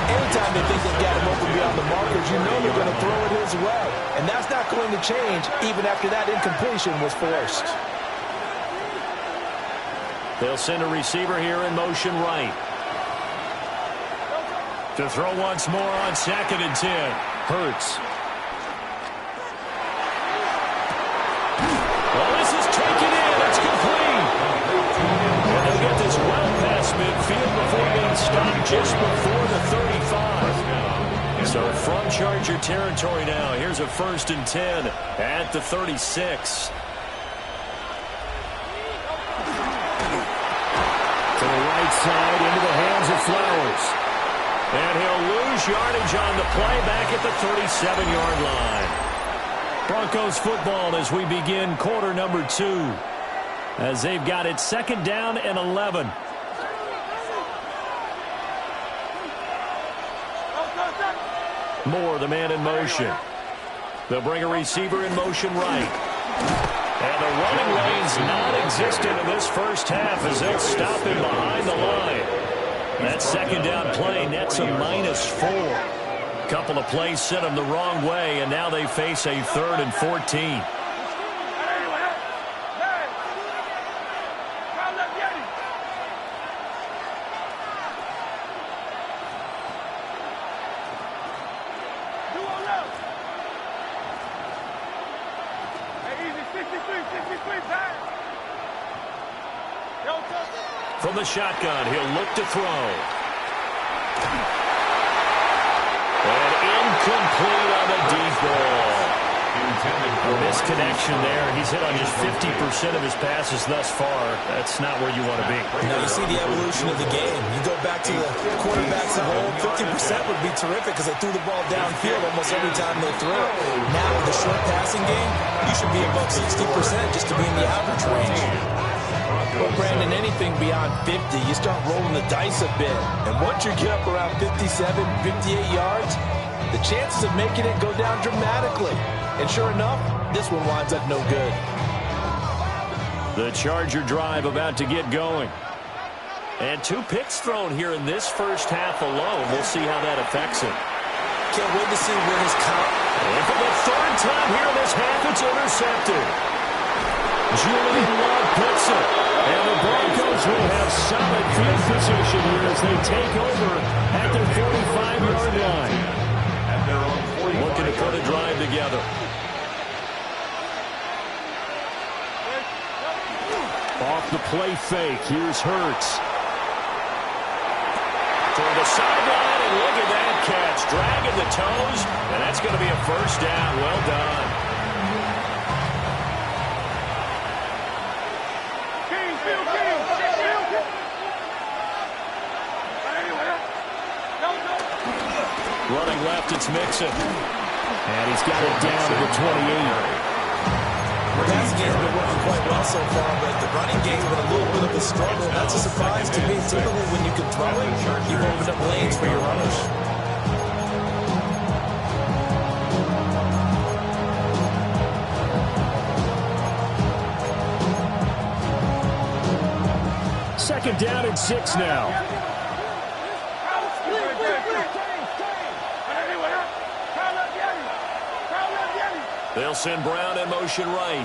Anytime they think they've got him open beyond the markers, you know they're going to throw it his way. And that's not going to change even after that incompletion was forced. They'll send a receiver here in motion right. To throw once more on second and 10. Hurts. Well, this is taken in. It's complete. And they'll get this well past midfield before being stopped just before the 35. So from Charger territory now, here's a first and 10 at the 36. To the right side, into the hands of Flowers. And he'll lose yardage on the play back at the 37-yard line. Broncos football as we begin quarter number 2. As they've got it second down and 11. Moore, the man in motion. They'll bring a receiver in motion right. And the running lane's non-existent in this first half as they'll stop him behind the line. That second down play nets a -4. Couple of plays sent them the wrong way, and now they face a 3rd and 14. From the shotgun, he'll look to throw. And incomplete on the deep ball. A misconnection there. He's hit on just 50% of his passes thus far. That's not where you want to be. Now you see the evolution of the game. You go back to the quarterbacks of old, 50% would be terrific because they threw the ball downfield almost every time they threw it. Now with the short passing game, you should be above 60% just to be in the average range. Well, Brandon, anything beyond 50, you start rolling the dice a bit. And once you get up around 57, 58 yards, the chances of making it go down dramatically. And sure enough, this one winds up no good. The Charger drive about to get going. And 2 picks thrown here in this first half alone. We'll see how that affects him. Can't wait to see where his count. And for the 3rd time here in this half, it's intercepted. Julian Love picks it. And the Broncos will have solid field position here as they take over at their 45-yard line. Looking to put a drive together. Off the play fake. Here's Hurts. Toward the sideline, and look at that catch. Dragging the toes, and that's going to be a first down. Well done. Running left, it's Mixon. And he's got it down to the 28. The passing game's been working quite well so far, but the running game's been a little bit of a struggle. That's a surprise to me. Typically, when you can throw it, you've opened up lanes for your runners. Second down and 6 now. They'll send Brown in motion right.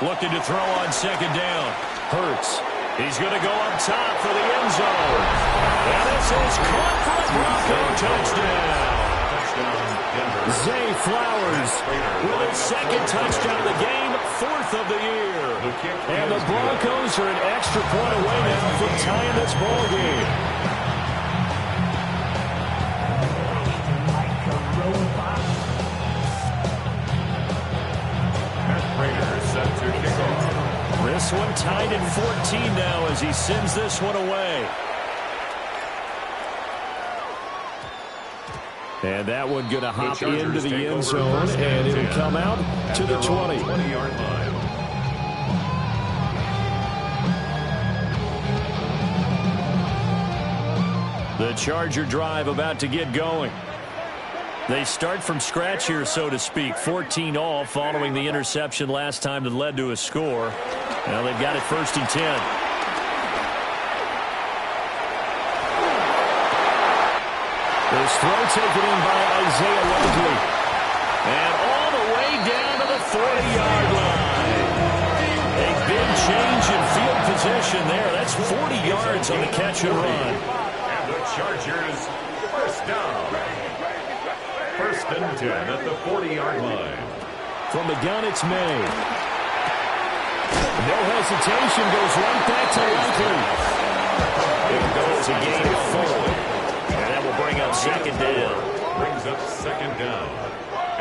Looking to throw on second down. Hurts. He's going to go up top for the end zone. And this is caught for a Bronco touchdown. Zay Flowers with his 2nd touchdown of the game, 4th of the year. And the Broncos are an extra point away now from tying this ball game. This one tied at 14 now as he sends this one away. And that one going to hop into the end zone, and it'll come out to the 20-yard line. The Charger drive about to get going. They start from scratch here, so to speak. 14 all following the interception last time that led to a score. Now they've got it 1st and 10. This throw taken in by Isaiah Likely. And all the way down to the 40-yard line. A big change in field position there. That's 40 yards on the catch and run. And the Chargers first down. 1st and 10 at the 40-yard line. From the gun, it's May. No hesitation, goes right back to Likely. It goes a gain of 4. And that will bring up second down. Brings up second down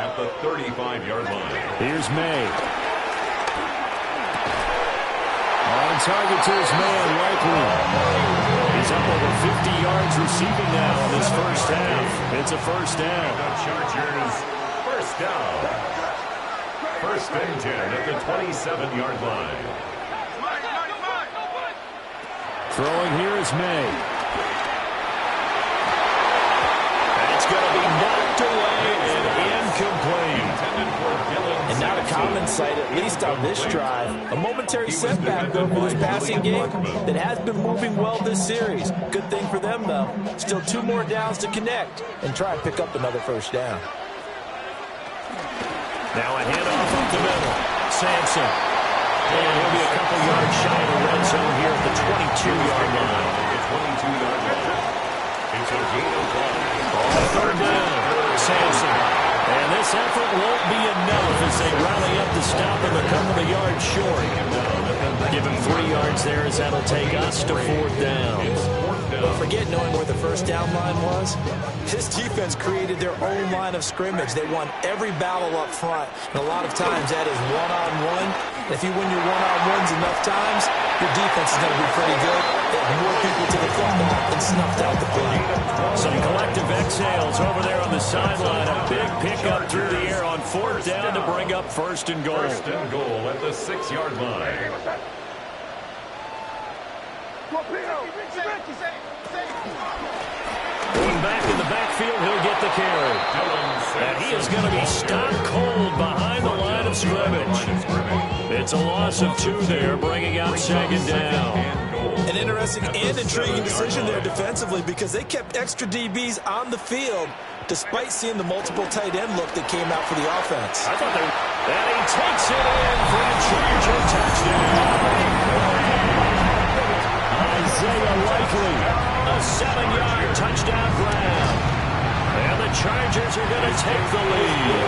at the 35-yard line. Here's May. On target to his man, Likely. He's up over 50 yards receiving now in this first half. It's a first down. The Chargers first down. 1st and 10 at the 27-yard line. Throwing here is May. That's going to be knocked away and incomplete. And sight, at least on this drive. A momentary setback, though, for this passing game that has been moving well this series. Good thing for them, though. Still 2 more downs to connect and try and pick up another first down. Now a handoff up the middle. Sampson. And he'll be a couple yards shy of the red zone here at the 22-yard line. It's a gain of 1. On 3rd down, Sampson. And this effort won't be enough as they rally up to stop him a couple of yards short. Give him 3 yards there as that'll take us to 4th down. Forget knowing where the first down line was. This defense created their own line of scrimmage. They won every battle up front. And a lot of times that is one-on-one. If you win your one-on-ones enough times, your defense is going to be pretty good. They have more people to the football and snuffed out the play. Some collective exhales over there on the sideline. A big pickup through the air on 4th down to bring up 1st and goal. 1st and goal at the 6-yard line. Going back in the backfield, he'll get the carry. And he is going to be stopped cold behind the line of scrimmage. It's a loss of 2 there, bringing out 2nd down. An interesting and intriguing decision there defensively because they kept extra DBs on the field despite seeing the multiple tight end look that came out for the offense. And he takes it in for a Charger touchdown. Isaiah Likely, a 7-yard touchdown grab. And the Chargers are going to take the lead.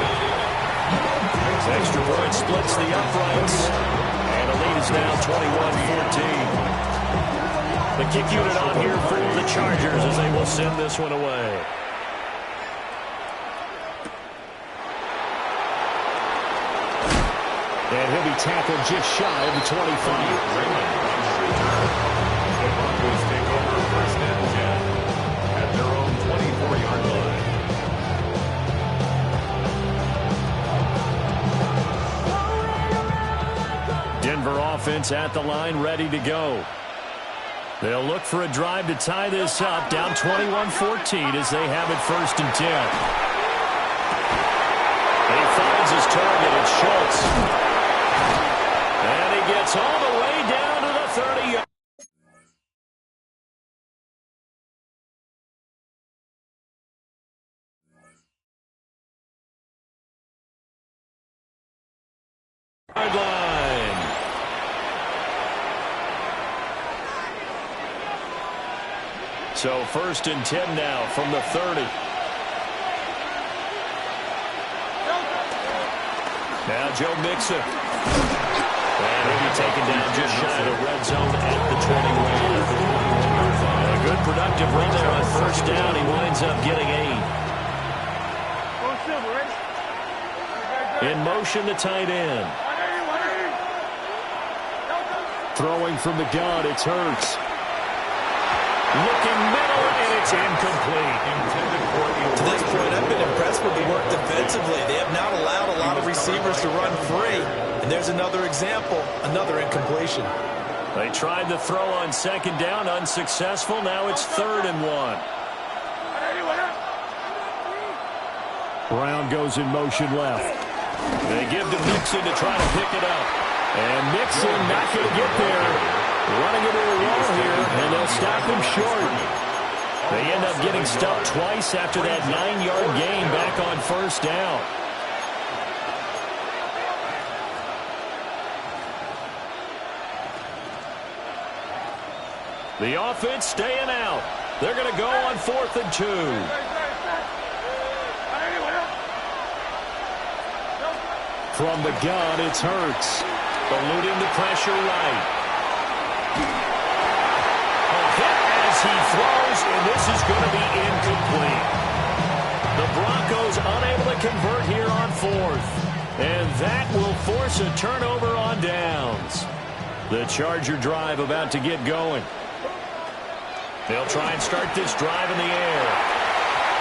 Extra point splits the uprights. And the lead is now 21-14. The kick unit on here for the Chargers as they will send this one away. And he'll be tackled just shy of the 25. The Broncos take over 1st and 10 at their own 24-yard line. Denver offense at the line, ready to go. They'll look for a drive to tie this up, down 21-14 as they have it 1st and 10. He finds his target, it's Schultz. And he gets all the way down to the 30-yard. Line. So 1st and 10 now from the 30. Now Joe Mixon. And he'll be taken down just shy of the red zone at the 21. A good productive run there on 1st down. He winds up getting 8. In motion, the tight end. Throwing from the gun, it's Hurts. Looking middle, and it's incomplete. To this point, I've been impressed with the work defensively. They have not allowed a lot of receivers to run free. And there's another example, another incompletion. They tried the throw on 2nd down, unsuccessful. Now it's 3rd and 1. Brown goes in motion left. They give to Mixon to try to pick it up. And Mixon not going to get there. Running into the wall here, and they'll stop him short. They end up getting stuffed twice after that 9-yard gain back on 1st down. The offense staying out. They're going to go on 4th and 2. From the gun, it's Hurts. Eluding the pressure right. A hit as he throws, and this is going to be incomplete. The Broncos unable to convert here on 4th. And that will force a turnover on downs. The Charger drive about to get going. They'll try and start this drive in the air.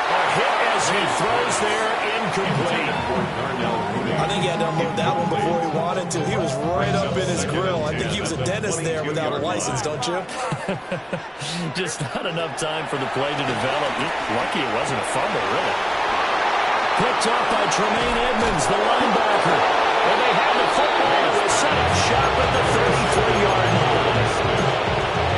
A hit as he throws there, incomplete. I think he had to unload that one before he wanted to. He was right up in his grill. I think he was a dentist there without a license, don't you? Just not enough time for the play to develop. Lucky it wasn't a fumble, really. Picked up by Tremaine Edmonds, the linebacker. And they have the football. Will set up shop at the 33-yard line.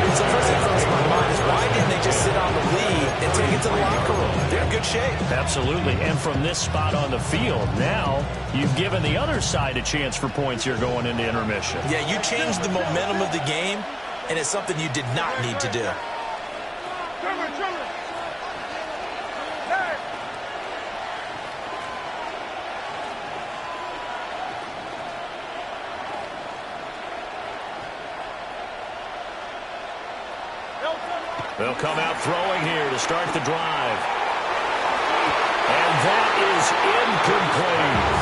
So first thing that comes to my mind is why didn't they just sit on the lead and take it to the locker room? They're in good shape. Absolutely. And from this spot on the field, now you've given the other side a chance for points here going into intermission. Yeah, you changed the momentum of the game, and it's something you did not need to do. They'll come out throwing here to start the drive. And that is incomplete.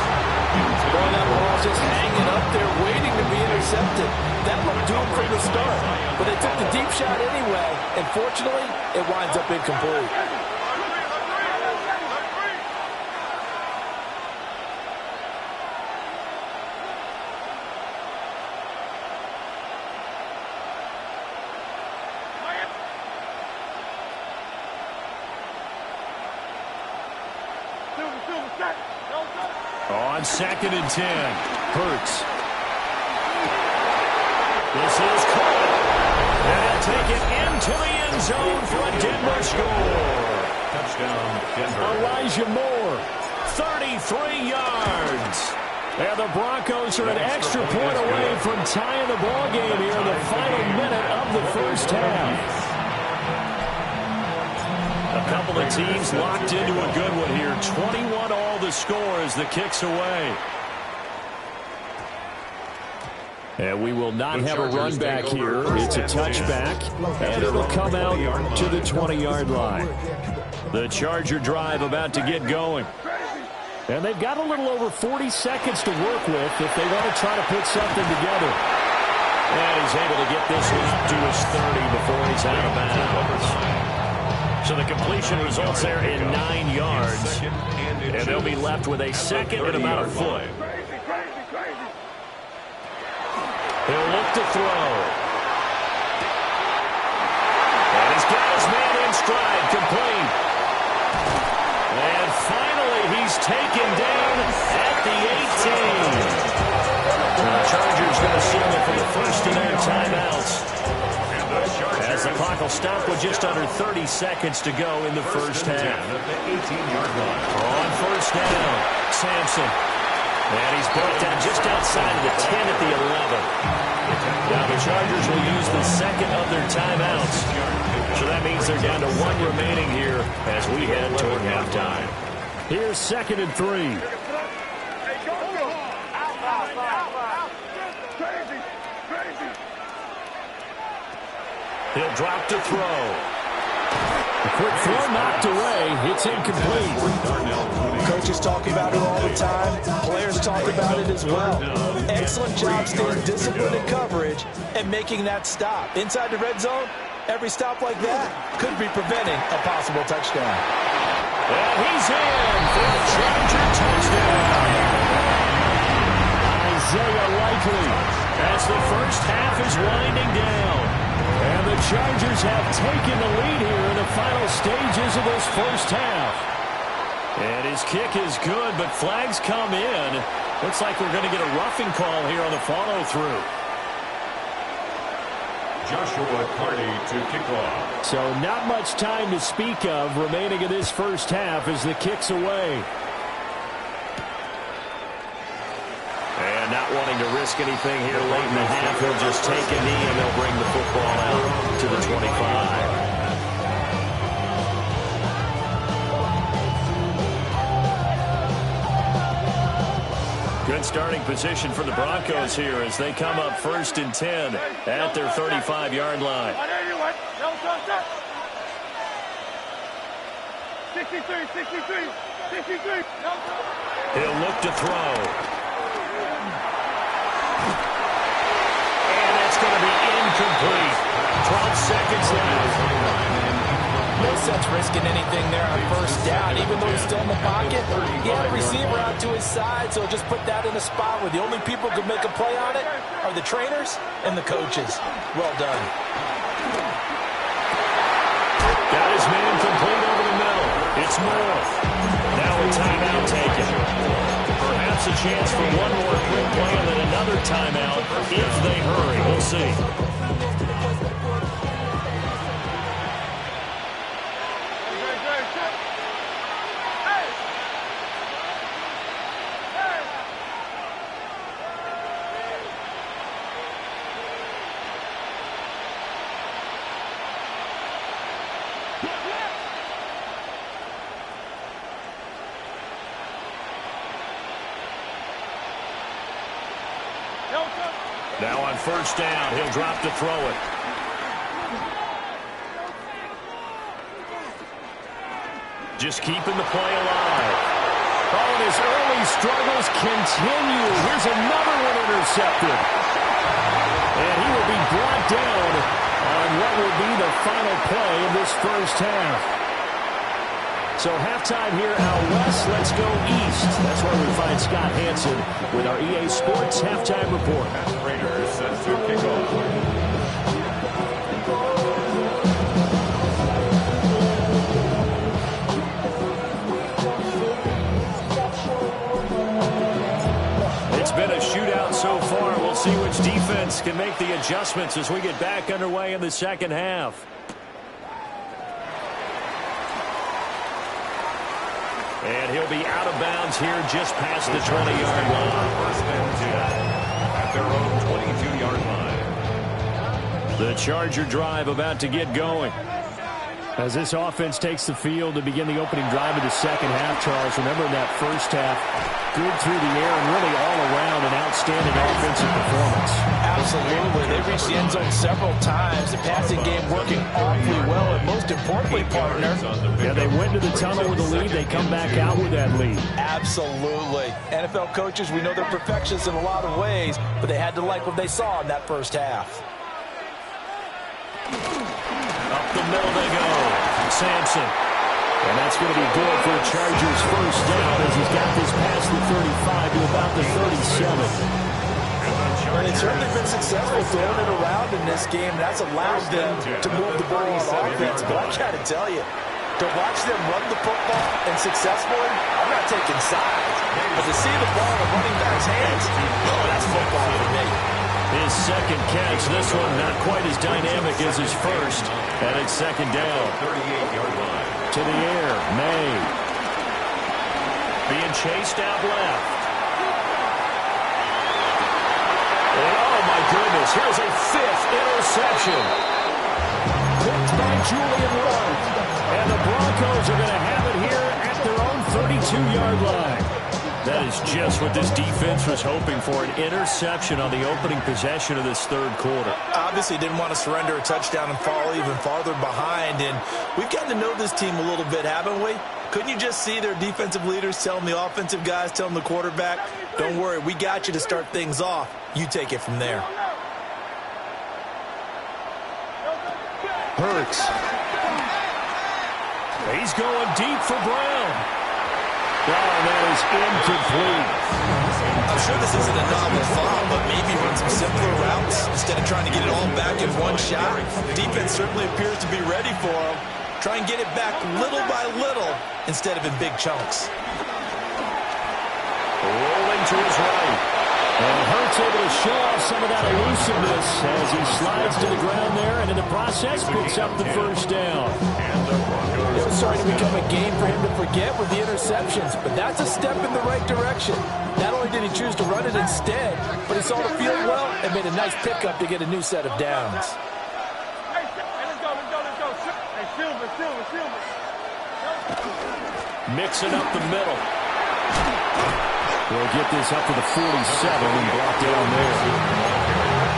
Boy, that ball's just hanging up there waiting to be intercepted. That looked doomed from the start. But they took the deep shot anyway. And fortunately, it winds up incomplete. On 2nd and 10, Hurts. This is caught. And he'll take it into the end zone for a Denver score. Touchdown, Denver. Elijah Moore, 33 yards. And the Broncos are an extra point away from tying the ball game here in the final minute of the first half. A couple of teams locked into a good one here. 21 all the score as the kick's away. And we will not have a run back here. It's a touchback, and it'll come out to the 20-yard line. The Charger drive about to get going. And they've got a little over 40 seconds to work with if they want to try to put something together. And he's able to get this one up to his 30 before he's out of bounds. So the completion results there in 9 yards. And they'll be left with a second and about a foot. He'll look to throw. And he's got his man in stride, complete. And finally, he's taken down at the 18. And the Chargers going to signal for the first of their timeouts. As the clock will stop with just under 30 seconds to go in the first half. On first down, Sampson. And he's brought down just outside of the 10 at the 11. Now the Chargers will use the second of their timeouts. So that means they're down to 1 remaining here as we head toward halftime. Here's 2nd and 3. He'll drop to throw. A quick throw knocked away. It's incomplete. Coaches talk about it all the time. Players talk about it as well. Excellent job staying disciplined in coverage and making that stop. Inside the red zone, every stop like that could be preventing a possible touchdown. And he's in for a Charger touchdown. Isaiah Likely as the first half is winding down. And the Chargers have taken the lead here in the final stages of this first half. And his kick is good, but flags come in. Looks like we're going to get a roughing call here on the follow-through. Joshua Carty to kick off. So not much time to speak of remaining in this first half as the kick's away. And not wanting to risk anything here late in the half, he'll just take a knee and they'll bring the football out to the 25. Good starting position for the Broncos here as they come up 1st and 10 at their 35-yard line. 63. He'll look to throw. And that's going to be incomplete. 12 seconds left. No sense risking anything there on first down, even though he's still in the pocket. He had a receiver out to his side, so just put that in a spot where the only people who can make a play on it are the trainers and the coaches. Well done. Got his man complete over the middle. It's Moore. Now a timeout taken. Perhaps perhaps a chance for one more quick play and then another timeout if they hurry. We'll see. Now on first down, he'll drop to throw it. Just keeping the play alive. Oh, and his early struggles continue. Here's another one intercepted. And he will be brought down on what will be the final play of this first half. So halftime here out west, let's go east. That's where we find Scott Hanson with our EA Sports Halftime Report. Raiders set to kick off. It's been a shootout so far. We'll see which defense can make the adjustments as we get back underway in the second half. And he'll be out of bounds here just past the 20-yard line. First and 10 at their own 22-yard line. The Charger drive about to get going. As this offense takes the field to begin the opening drive of the second half, Charles, remember in that first half, good through the air and really all around an outstanding offensive performance. Absolutely. They reached the end zone several times. The passing game working awfully well, and most importantly, partner. Yeah, they went to the tunnel with a lead. They come back out with that lead. Absolutely. NFL coaches, we know they're perfectionists in a lot of ways, but they had to like what they saw in that first half. Up the middle they go. Sampson. And that's going to be good for the Chargers' first down as he's got this past the 35 to about the 37. And they've certainly been successful throwing it around in this game. That's allowed them to move the ball on offense. But I got to tell you, to watch them run the football and successfully, I'm not taking sides. But to see the ball in a running back's hands, oh, that's football for me. His second catch, this one not quite as dynamic as his first. And it's second down. 38-yard line. To the air, May. Being chased out left. And oh my goodness, here's a fifth interception. Picked by Julian Wright. And the Broncos are going to have it here at their own 32-yard line. That is just what this defense was hoping for, an interception on the opening possession of this third quarter. Obviously didn't want to surrender a touchdown and fall even farther behind, and we've gotten to know this team a little bit, haven't we? Couldn't you just see their defensive leaders telling the offensive guys, telling the quarterback, don't worry, we got you to start things off. You take it from there. Hurts. He's going deep for Brown. Oh, that is incomplete. I'm sure this isn't a novel thought, but maybe run some simpler routes instead of trying to get it all back in one shot. Defense certainly appears to be ready for him. Try and get it back little by little instead of in big chunks. Rolling to his right. And Hurts able to show off some of that elusiveness as he slides to the ground there and in the process picks up the first down. It was starting to become a game for him to forget with the interceptions, but that's a step in the right direction. Not only did he choose to run it instead, but he saw the field well and made a nice pickup to get a new set of downs. Mixing up the middle. We'll get this up to the 47 and brought down there.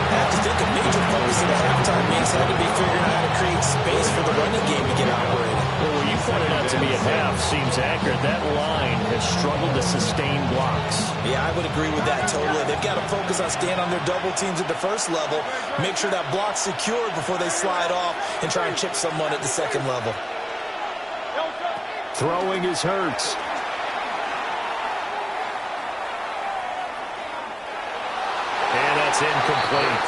I have to think a major focus of the halftime means had to be figuring out how to create space for the running game to get operated. Well, what you pointed out to me at half seems accurate. That line has struggled to sustain blocks. Yeah, I would agree with that totally. They've got to focus on staying on their double teams at the first level, make sure that block's secured before they slide off and try and chip someone at the second level. Throwing his Hurts. And that's incomplete.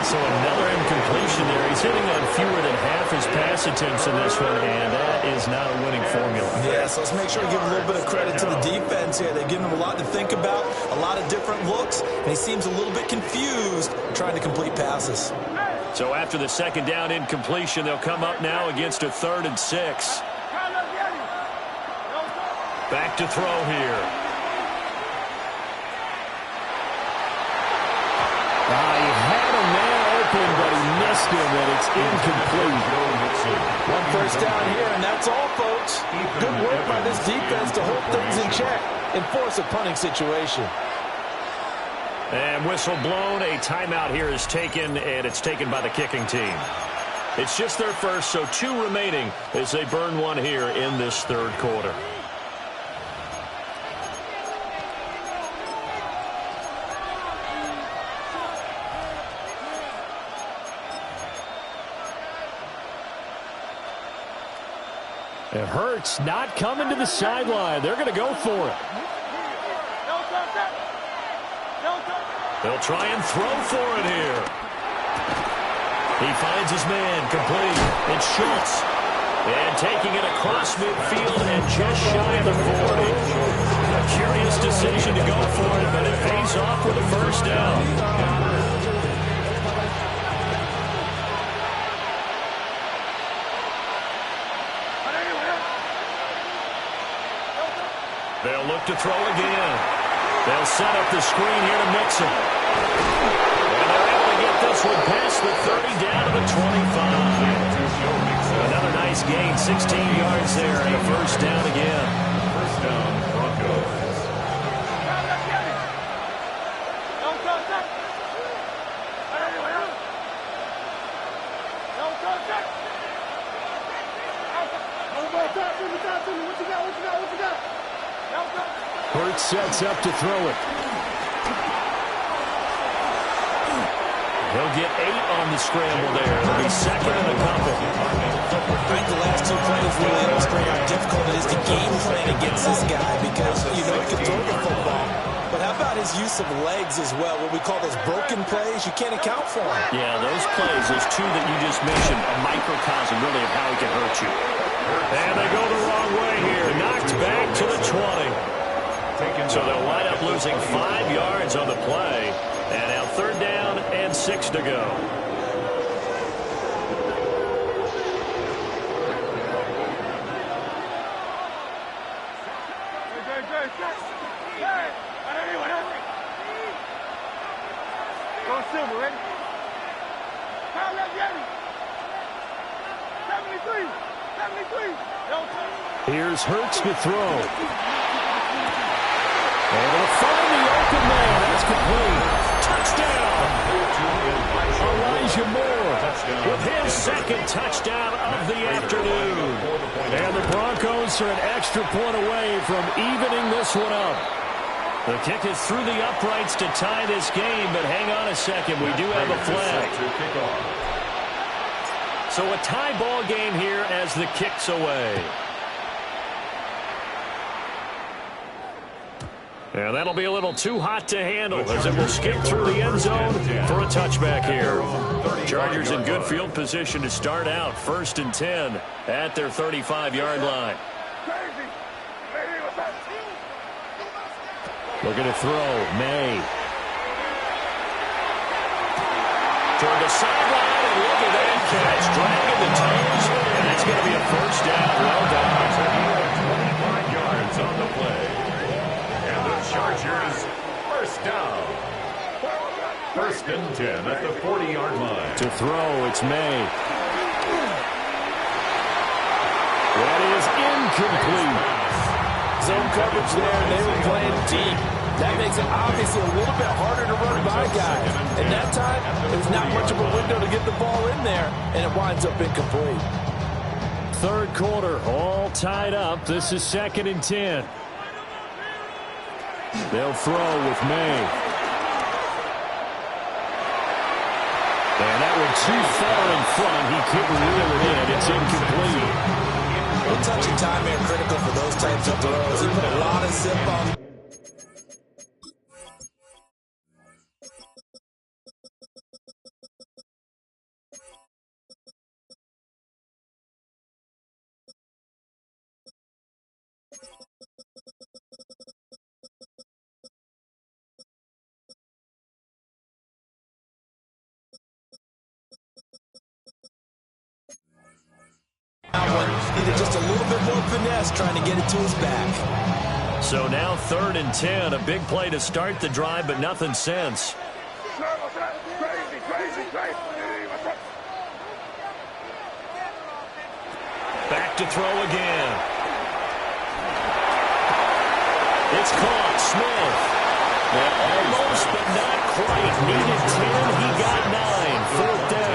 So another incompletion there. He's hitting on fewer than half his pass attempts in this one, and that is not a winning formula. Yeah, so let's make sure we give a little bit of credit to the defense here. They've given him a lot to think about, a lot of different looks, and he seems a little bit confused trying to complete passes. So after the second down incompletion, they'll come up now against a 3rd and 6. Back to throw here. He had a man open, but he missed him, and it's incomplete. 1 first down here, and that's all, folks. Good work by this defense to hold things in check and force a punting situation. And whistle blown. A timeout here is taken, and it's taken by the kicking team. It's just their first, so 2 remaining as they burn one here in this 3rd quarter. And Hurts not coming to the sideline. They're going to go for it. They'll try and throw for it here. He finds his man, complete. It's Schultz. And taking it across midfield and just shy of the 40. A curious decision to go for it, but it pays off with a first down. They'll look to throw again. They'll set up the screen here to Mixon. And they're able to get this one past the 30 down to the 25. Another nice gain, 16 yards there, and a first down again. First down, Broncos. Hurts sets up to throw it. He'll get 8 on the scramble there. It'll be second and a couple. I think the last 2 plays really illustrate how difficult it is to game plan against this guy because, you know, he can throw the football. But how about his use of legs as well, what we call those broken plays? You can't account for them. Yeah, those plays, those 2 that you just mentioned, a microcosm really of how he can hurt you. And they go the wrong way here. Knocked back to the 20. So they'll wind up losing 5 yards on the play. And now 3rd down and 6 to go. Go Silver, ready? 73. Here's Hurts to throw. Able to find the open man. That's complete. Touchdown. Elijah Moore with his 2nd touchdown of the afternoon. And the Broncos are an extra point away from evening this one up. The kick is through the uprights to tie this game, but hang on a second. We do have a flag. So a tie ball game here as the kick's away. And that'll be a little too hot to handle as it will skip through the end zone for a touchback here. Chargers in good field position to start out. 1st and 10 at their 35-yard line. Looking to throw. May. Toward the sideline, and look at that catch. Dragging the toes, and that's going to be a first down. Well done. 25 yards on the play. Chargers, first down. 1st and 10 at the 40-yard line. To throw, it's May. That is incomplete. Zone coverage there, they were playing deep. That makes it obviously a little bit harder to run by guys. And that time, there's not much of a window to get the ball in there, and it winds up incomplete. 3rd quarter, all tied up. This is 2nd and 10. They'll throw with May. And that one too far in front. He couldn't reel it in. It's incomplete. Good touch and time here critical for those types of throws. He put a lot of zip on best, trying to get it to his back. So now 3rd and 10. A big play to start the drive, but nothing since. Back to throw again. It's caught. Smith. Almost, but not quite. Needed 10. He got 9. 4th down.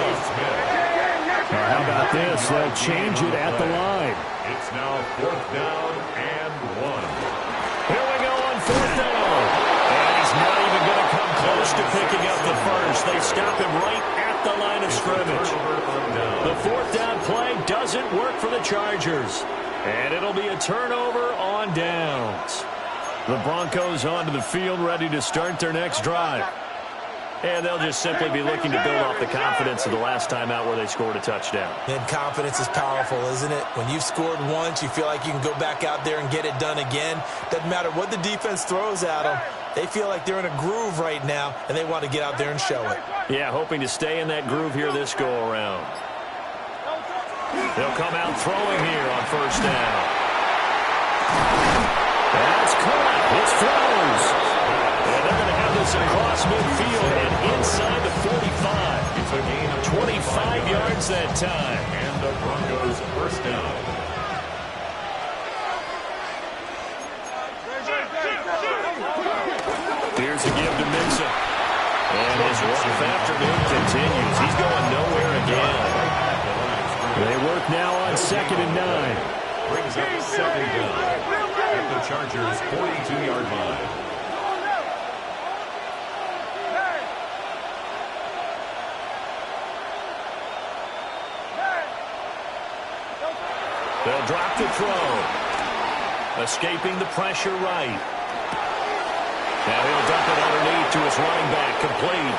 How about this? They'll change it at the line. It's now 4th down and 1. Here we go on 4th down. And he's not even going to come close to picking up the first. They stop him right at the line of scrimmage. The 4th down play doesn't work for the Chargers. And it'll be a turnover on downs. The Broncos onto the field, ready to start their next drive. And they'll just simply be looking to build off the confidence of the last time out where they scored a touchdown. And confidence is powerful, isn't it? When you've scored once, you feel like you can go back out there and get it done again. Doesn't matter what the defense throws at them. They feel like they're in a groove right now, and they want to get out there and show it. Yeah, hoping to stay in that groove here this go-around. They'll come out throwing here on 1st down. That's caught. It's throws. And they're going to have this across midfield and inside the 45. It's a gain of 25 yards that time. And the Broncos 1st down. Here's a give to Mixon. And his rough afternoon continues. He's going nowhere again. They work now on 2nd and 9. Brings up 2nd down at the Chargers' 42-yard line. They'll drop the throw. Escaping the pressure right. Now he'll dump it underneath to his running back. Complete.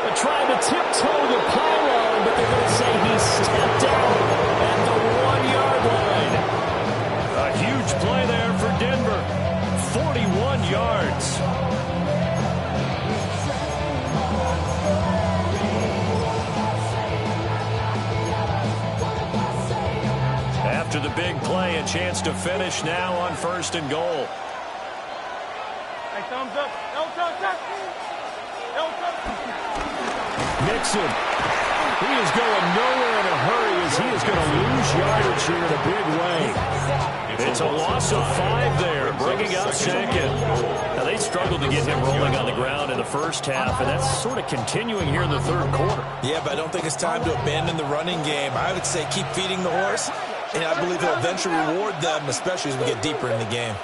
They're trying to tiptoe the pylon, but they're going to say he stepped out at the 1-yard line. A huge play there for Denver. 41 yards. After the big play, a chance to finish now on 1st and goal. Hey, thumbs up. No thumbs up. No thumbs up. Mixon. He is going nowhere in a hurry as he is going to lose yardage here in a big way. It's a loss of 5 there, bringing up 2nd. Now, they struggled to get him rolling on the ground in the first half, and that's sort of continuing here in the 3rd quarter. Yeah, but I don't think it's time to abandon the running game. I would say keep feeding the horse, and I believe he'll eventually reward them, especially as we get deeper in the game.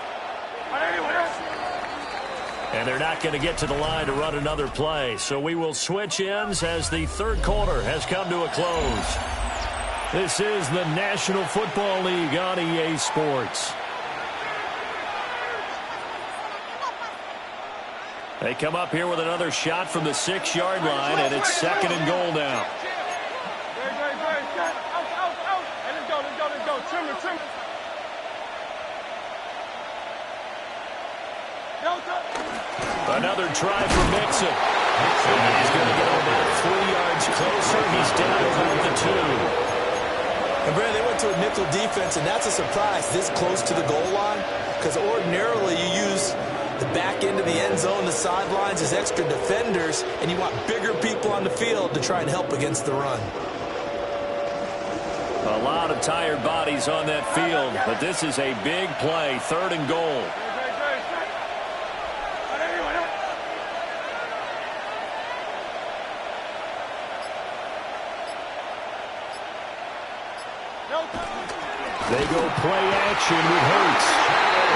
And they're not going to get to the line to run another play. So we will switch ends as the 3rd quarter has come to a close. This is the National Football League on EA Sports. They come up here with another shot from the 6-yard line, and it's 2nd and goal now. Let's go. Trim it. Another try for Mixon. And he's going to get about 3 yards closer. He's down about the 2. And Brad, they went to a nickel defense, and that's a surprise this close to the goal line, because ordinarily you use the back end of the end zone, the sidelines as extra defenders, and you want bigger people on the field to try and help against the run. A lot of tired bodies on that field, but this is a big play, 3rd and goal. They go play action with Hurts.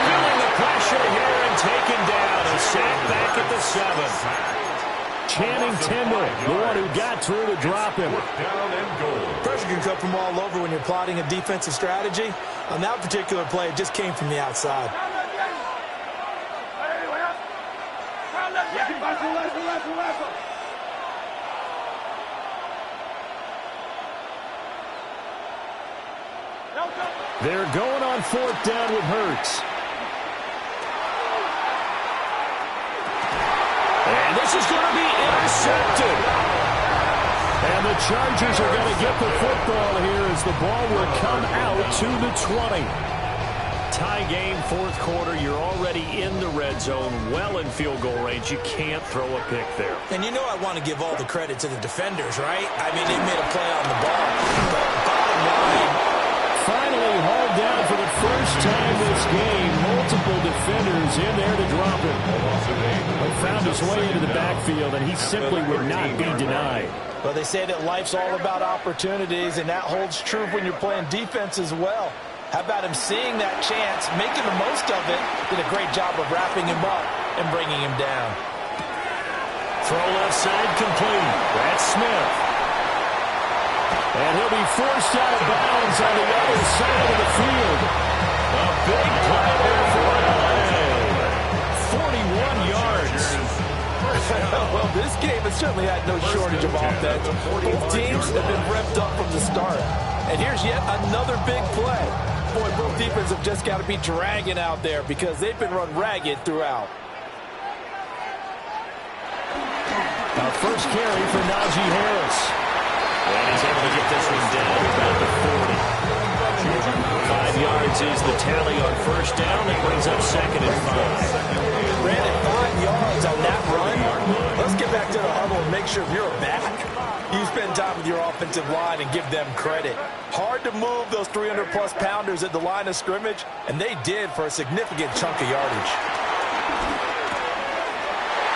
Feeling the pressure here and taken down. A sack back at the 7. Channing Tindall, the one who got through to drop him. Down and goal. Pressure can come from all over when you're plotting a defensive strategy. On that particular play, it just came from the outside. They're going on 4th down with Hurts. And this is going to be intercepted. And the the Chargers are going to get the football here as the ball will come out to the 20. Tie game, fourth quarter. You're already in the red zone, well in field goal range. You can't throw a pick there. And you know I want to give all the credit to the defenders, right? I mean, they made a play on the ball. But bottom line, finally hauled down for the first time this game. Multiple defenders in there to drop him. But found his way into the backfield, and he simply would not be denied. Well, they say that life's all about opportunities, and that holds true when you're playing defense as well. How about him seeing that chance, making the most of it, did a great job of wrapping him up and bringing him down. Throw left side complete. That's Smith. And he'll be forced out of bounds on the other side of the field. A big play there for LA. 41 yards. Well, this game has certainly had no shortage of offense. Both teams have been revved up from the start. And here's yet another big play. Boy, both defenses have just got to be dragging out there because they've been run ragged throughout. First carry for Najee Harris. And he's able to get this one down about the 40. 5 yards is the tally on first down. That brings up second and 5. Ran it 5 yards on that run. Let's get back to the huddle and make sure you're back. You spend time with your offensive line and give them credit. Hard to move those 300-plus pounders at the line of scrimmage, and they did for a significant chunk of yardage.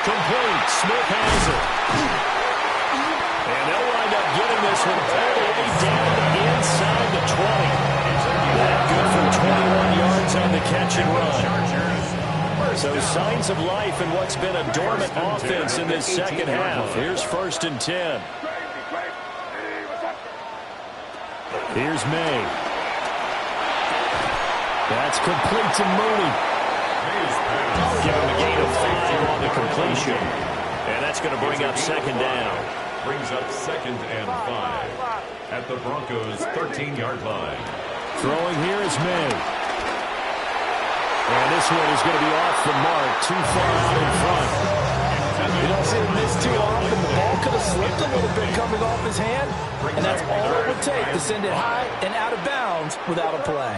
Complete. Smith has it. And they'll wind up getting this one all the way down inside the 20. That good for 21 yards on the catch and run. So signs of life in what's been a dormant offense in this second half. Here's first and 10. Here's May. That's complete to Mooney. Give him a gain of 5 on the completion. And that's going to bring up second down. Brings up second and 5 at the Broncos' 13-yard line. Throwing here is May. And this one is going to be off the mark, too far out in front. You don't see him miss too often. The ball could have slipped a little bit coming off his hand, and that's all it would take to send it high and out of bounds without a play.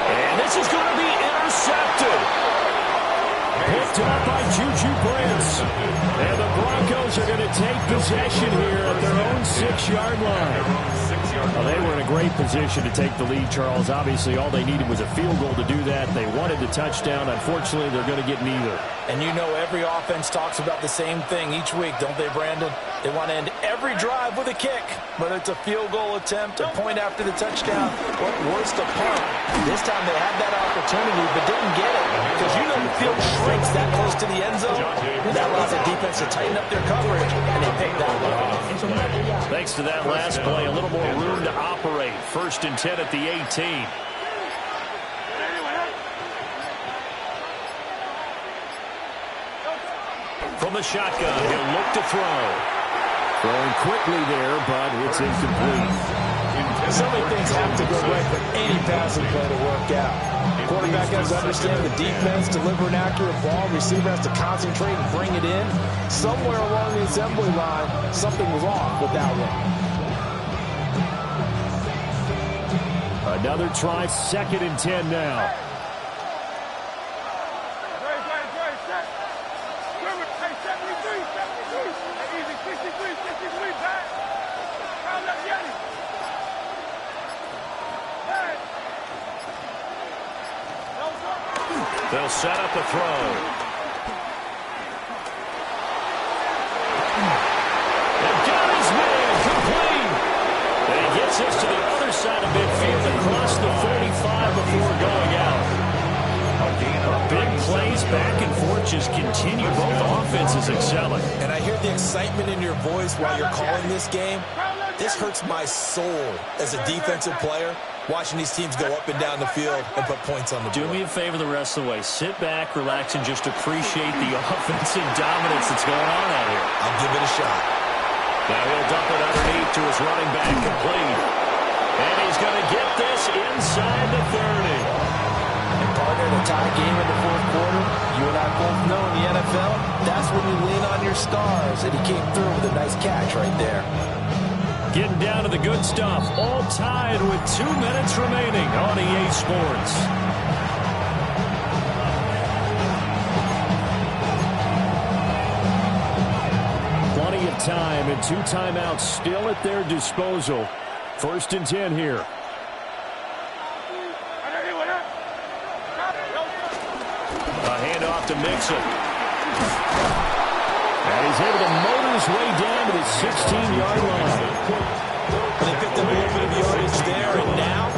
And this is going to be intercepted. Picked up by Juju Brents. And the Broncos are going to take possession here at their own 6-yard line. Well, they were in a great position to take the lead, Charles. Obviously, all they needed was a field goal to do that. They wanted the touchdown. Unfortunately, they're going to get neither. And you know every offense talks about the same thing each week, don't they, Brandon? They want to end every drive with a kick, whether it's a field goal attempt, a point after the touchdown, or worse, a punt. This time they had that opportunity but didn't get it because you know the field shrinks that close to the end zone. That allows the defense to tighten up their coverage, and they picked that one off. Thanks to that last play, a little more room to operate. First and 10 at the 18. From the shotgun, he'll look to throw. Throwing quickly there, but it's incomplete. So many things have to go right for any passing play to work out. Quarterback has to understand the defense, deliver an accurate ball. Receiver has to concentrate and bring it in. Somewhere along the assembly line, something was off with that one. Another try, second and 10 now. They'll set up the throw. And got his man complete. And he gets this to the other side of midfield across the 45 before going out. Big plays back and forth just continue. Both offenses excelling. And I hear the excitement in your voice while you're calling this game. This hurts my soul as a defensive player, watching these teams go up and down the field and put points on the board. Do me a favor the rest of the way. Sit back, relax, and just appreciate the offensive dominance that's going on out here. I'll give it a shot. Now he'll dump it underneath to his running back complete. And he's going to get this inside the 30. And part partner in a tie game in the fourth quarter, you and I both know in the NFL, that's when you lean on your stars, and he came through with a nice catch right there. Getting down to the good stuff. All tied with 2 minutes remaining on EA Sports. Plenty of time and 2 timeouts still at their disposal. 1st and 10 here. A handoff to Mixon. And he's able to motor his way down to the 16-yard line. They picked up a little bit of yardage there, and now,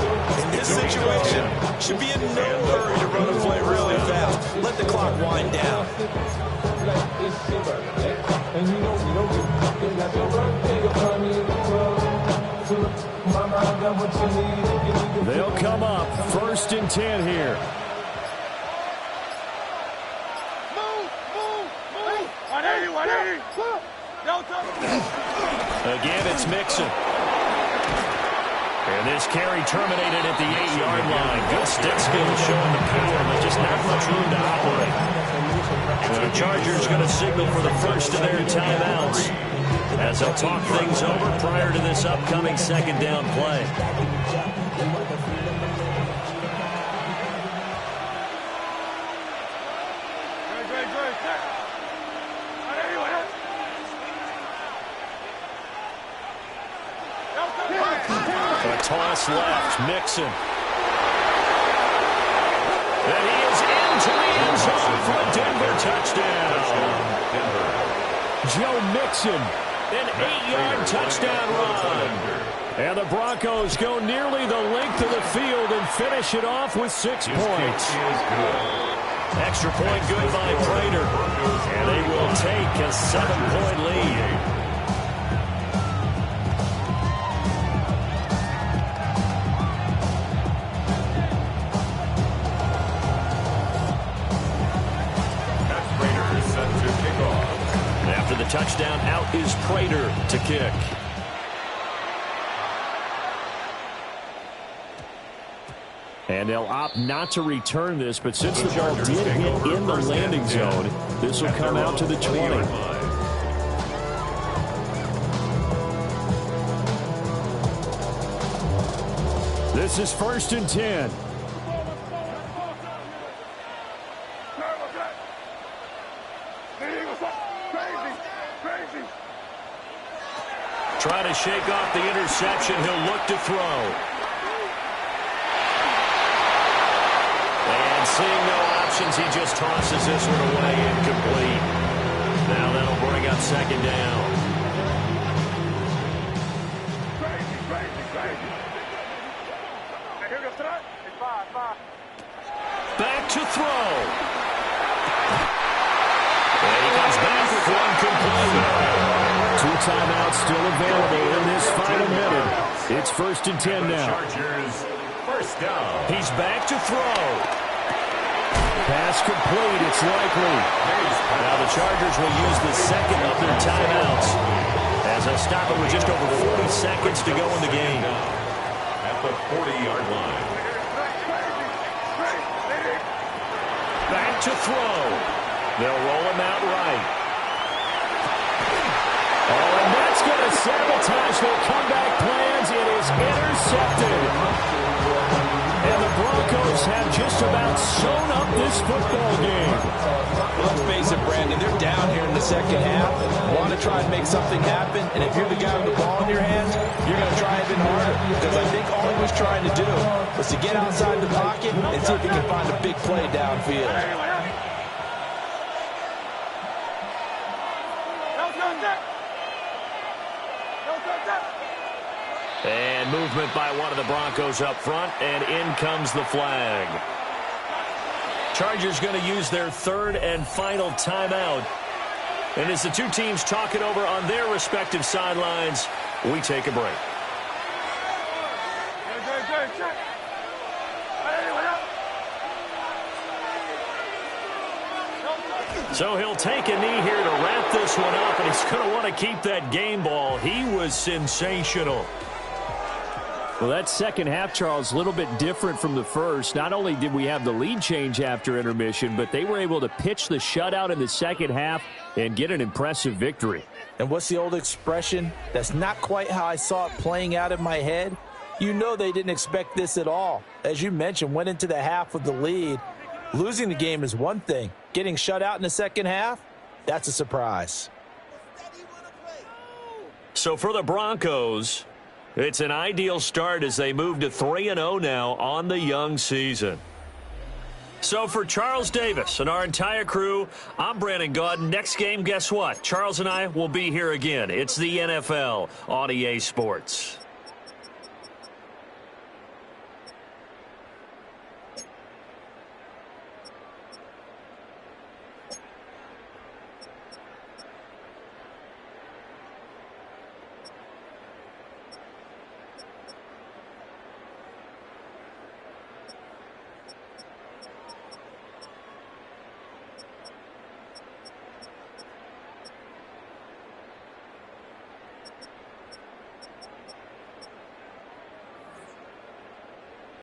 in this situation, should be in no hurry to run a play really fast. Let the clock wind down. They'll come up 1st and 10 here. Again, it's Mixon. And this carry terminated at the 8-yard line. Good stick skill showing the power, but just not much room to operate. The Chargers going to signal for the first of their timeouts as they'll talk things over prior to this upcoming 2nd down play. A toss left, Mixon. And he is into the end zone for a Denver touchdown. Joe Mixon, an 8-yard touchdown run. And the Broncos go nearly the length of the field and finish it off with 6 points. Extra point good by Prater. And they will take a 7-point lead. After the touchdown, out is Prater to kick. And they'll opt not to return this, but since the ball did hit in the landing zone, this will come out to the 20. This is 1st and 10. Trying to shake off the interception. He'll look to throw. And seeing no options, he just tosses this one away incomplete. Now that'll bring up 2nd down. Back to throw. And he comes back with one complete. 2 timeouts still available in this final minute. It's 1st and 10 now. Chargers, 1st down. He's back to throw. Pass complete, it's likely. Now the Chargers will use the 2nd of their timeouts as they'll stop it with just over 40 seconds to go in the game. At the 40-yard line. Back to throw. They'll roll him out right. Oh, and that's going to sabotage their comeback plans. It is intercepted. And the Broncos have just about sewn up this football game. Well, let's face it, Brandon, they're down here in the 2nd half. Want to try and make something happen, and if you're the guy with the ball in your hands, you're going to try even harder. Because I think all he was trying to do was to get outside the pocket and see if he can find a big play downfield. And movement by one of the Broncos up front, and in comes the flag. Chargers going to use their 3rd and final timeout. And as the 2 teams talk it over on their respective sidelines, we take a break. So he'll take a knee here to wrap this one up, and he's going to want to keep that game ball. He was sensational. Well, that second half, Charles, a little bit different from the first. Not only did we have the lead change after intermission, but they were able to pitch the shutout in the second half and get an impressive victory. And what's the old expression? That's not quite how I saw it playing out in my head. You know they didn't expect this at all. As you mentioned, went into the half with the lead. Losing the game is one thing. Getting shut out in the second half, that's a surprise. So for the Broncos, it's an ideal start as they move to 3-0 now on the young season. So for Charles Davis and our entire crew, I'm Brandon Gaudin. Next game, guess what? Charles and I will be here again. It's the NFL on EA Sports.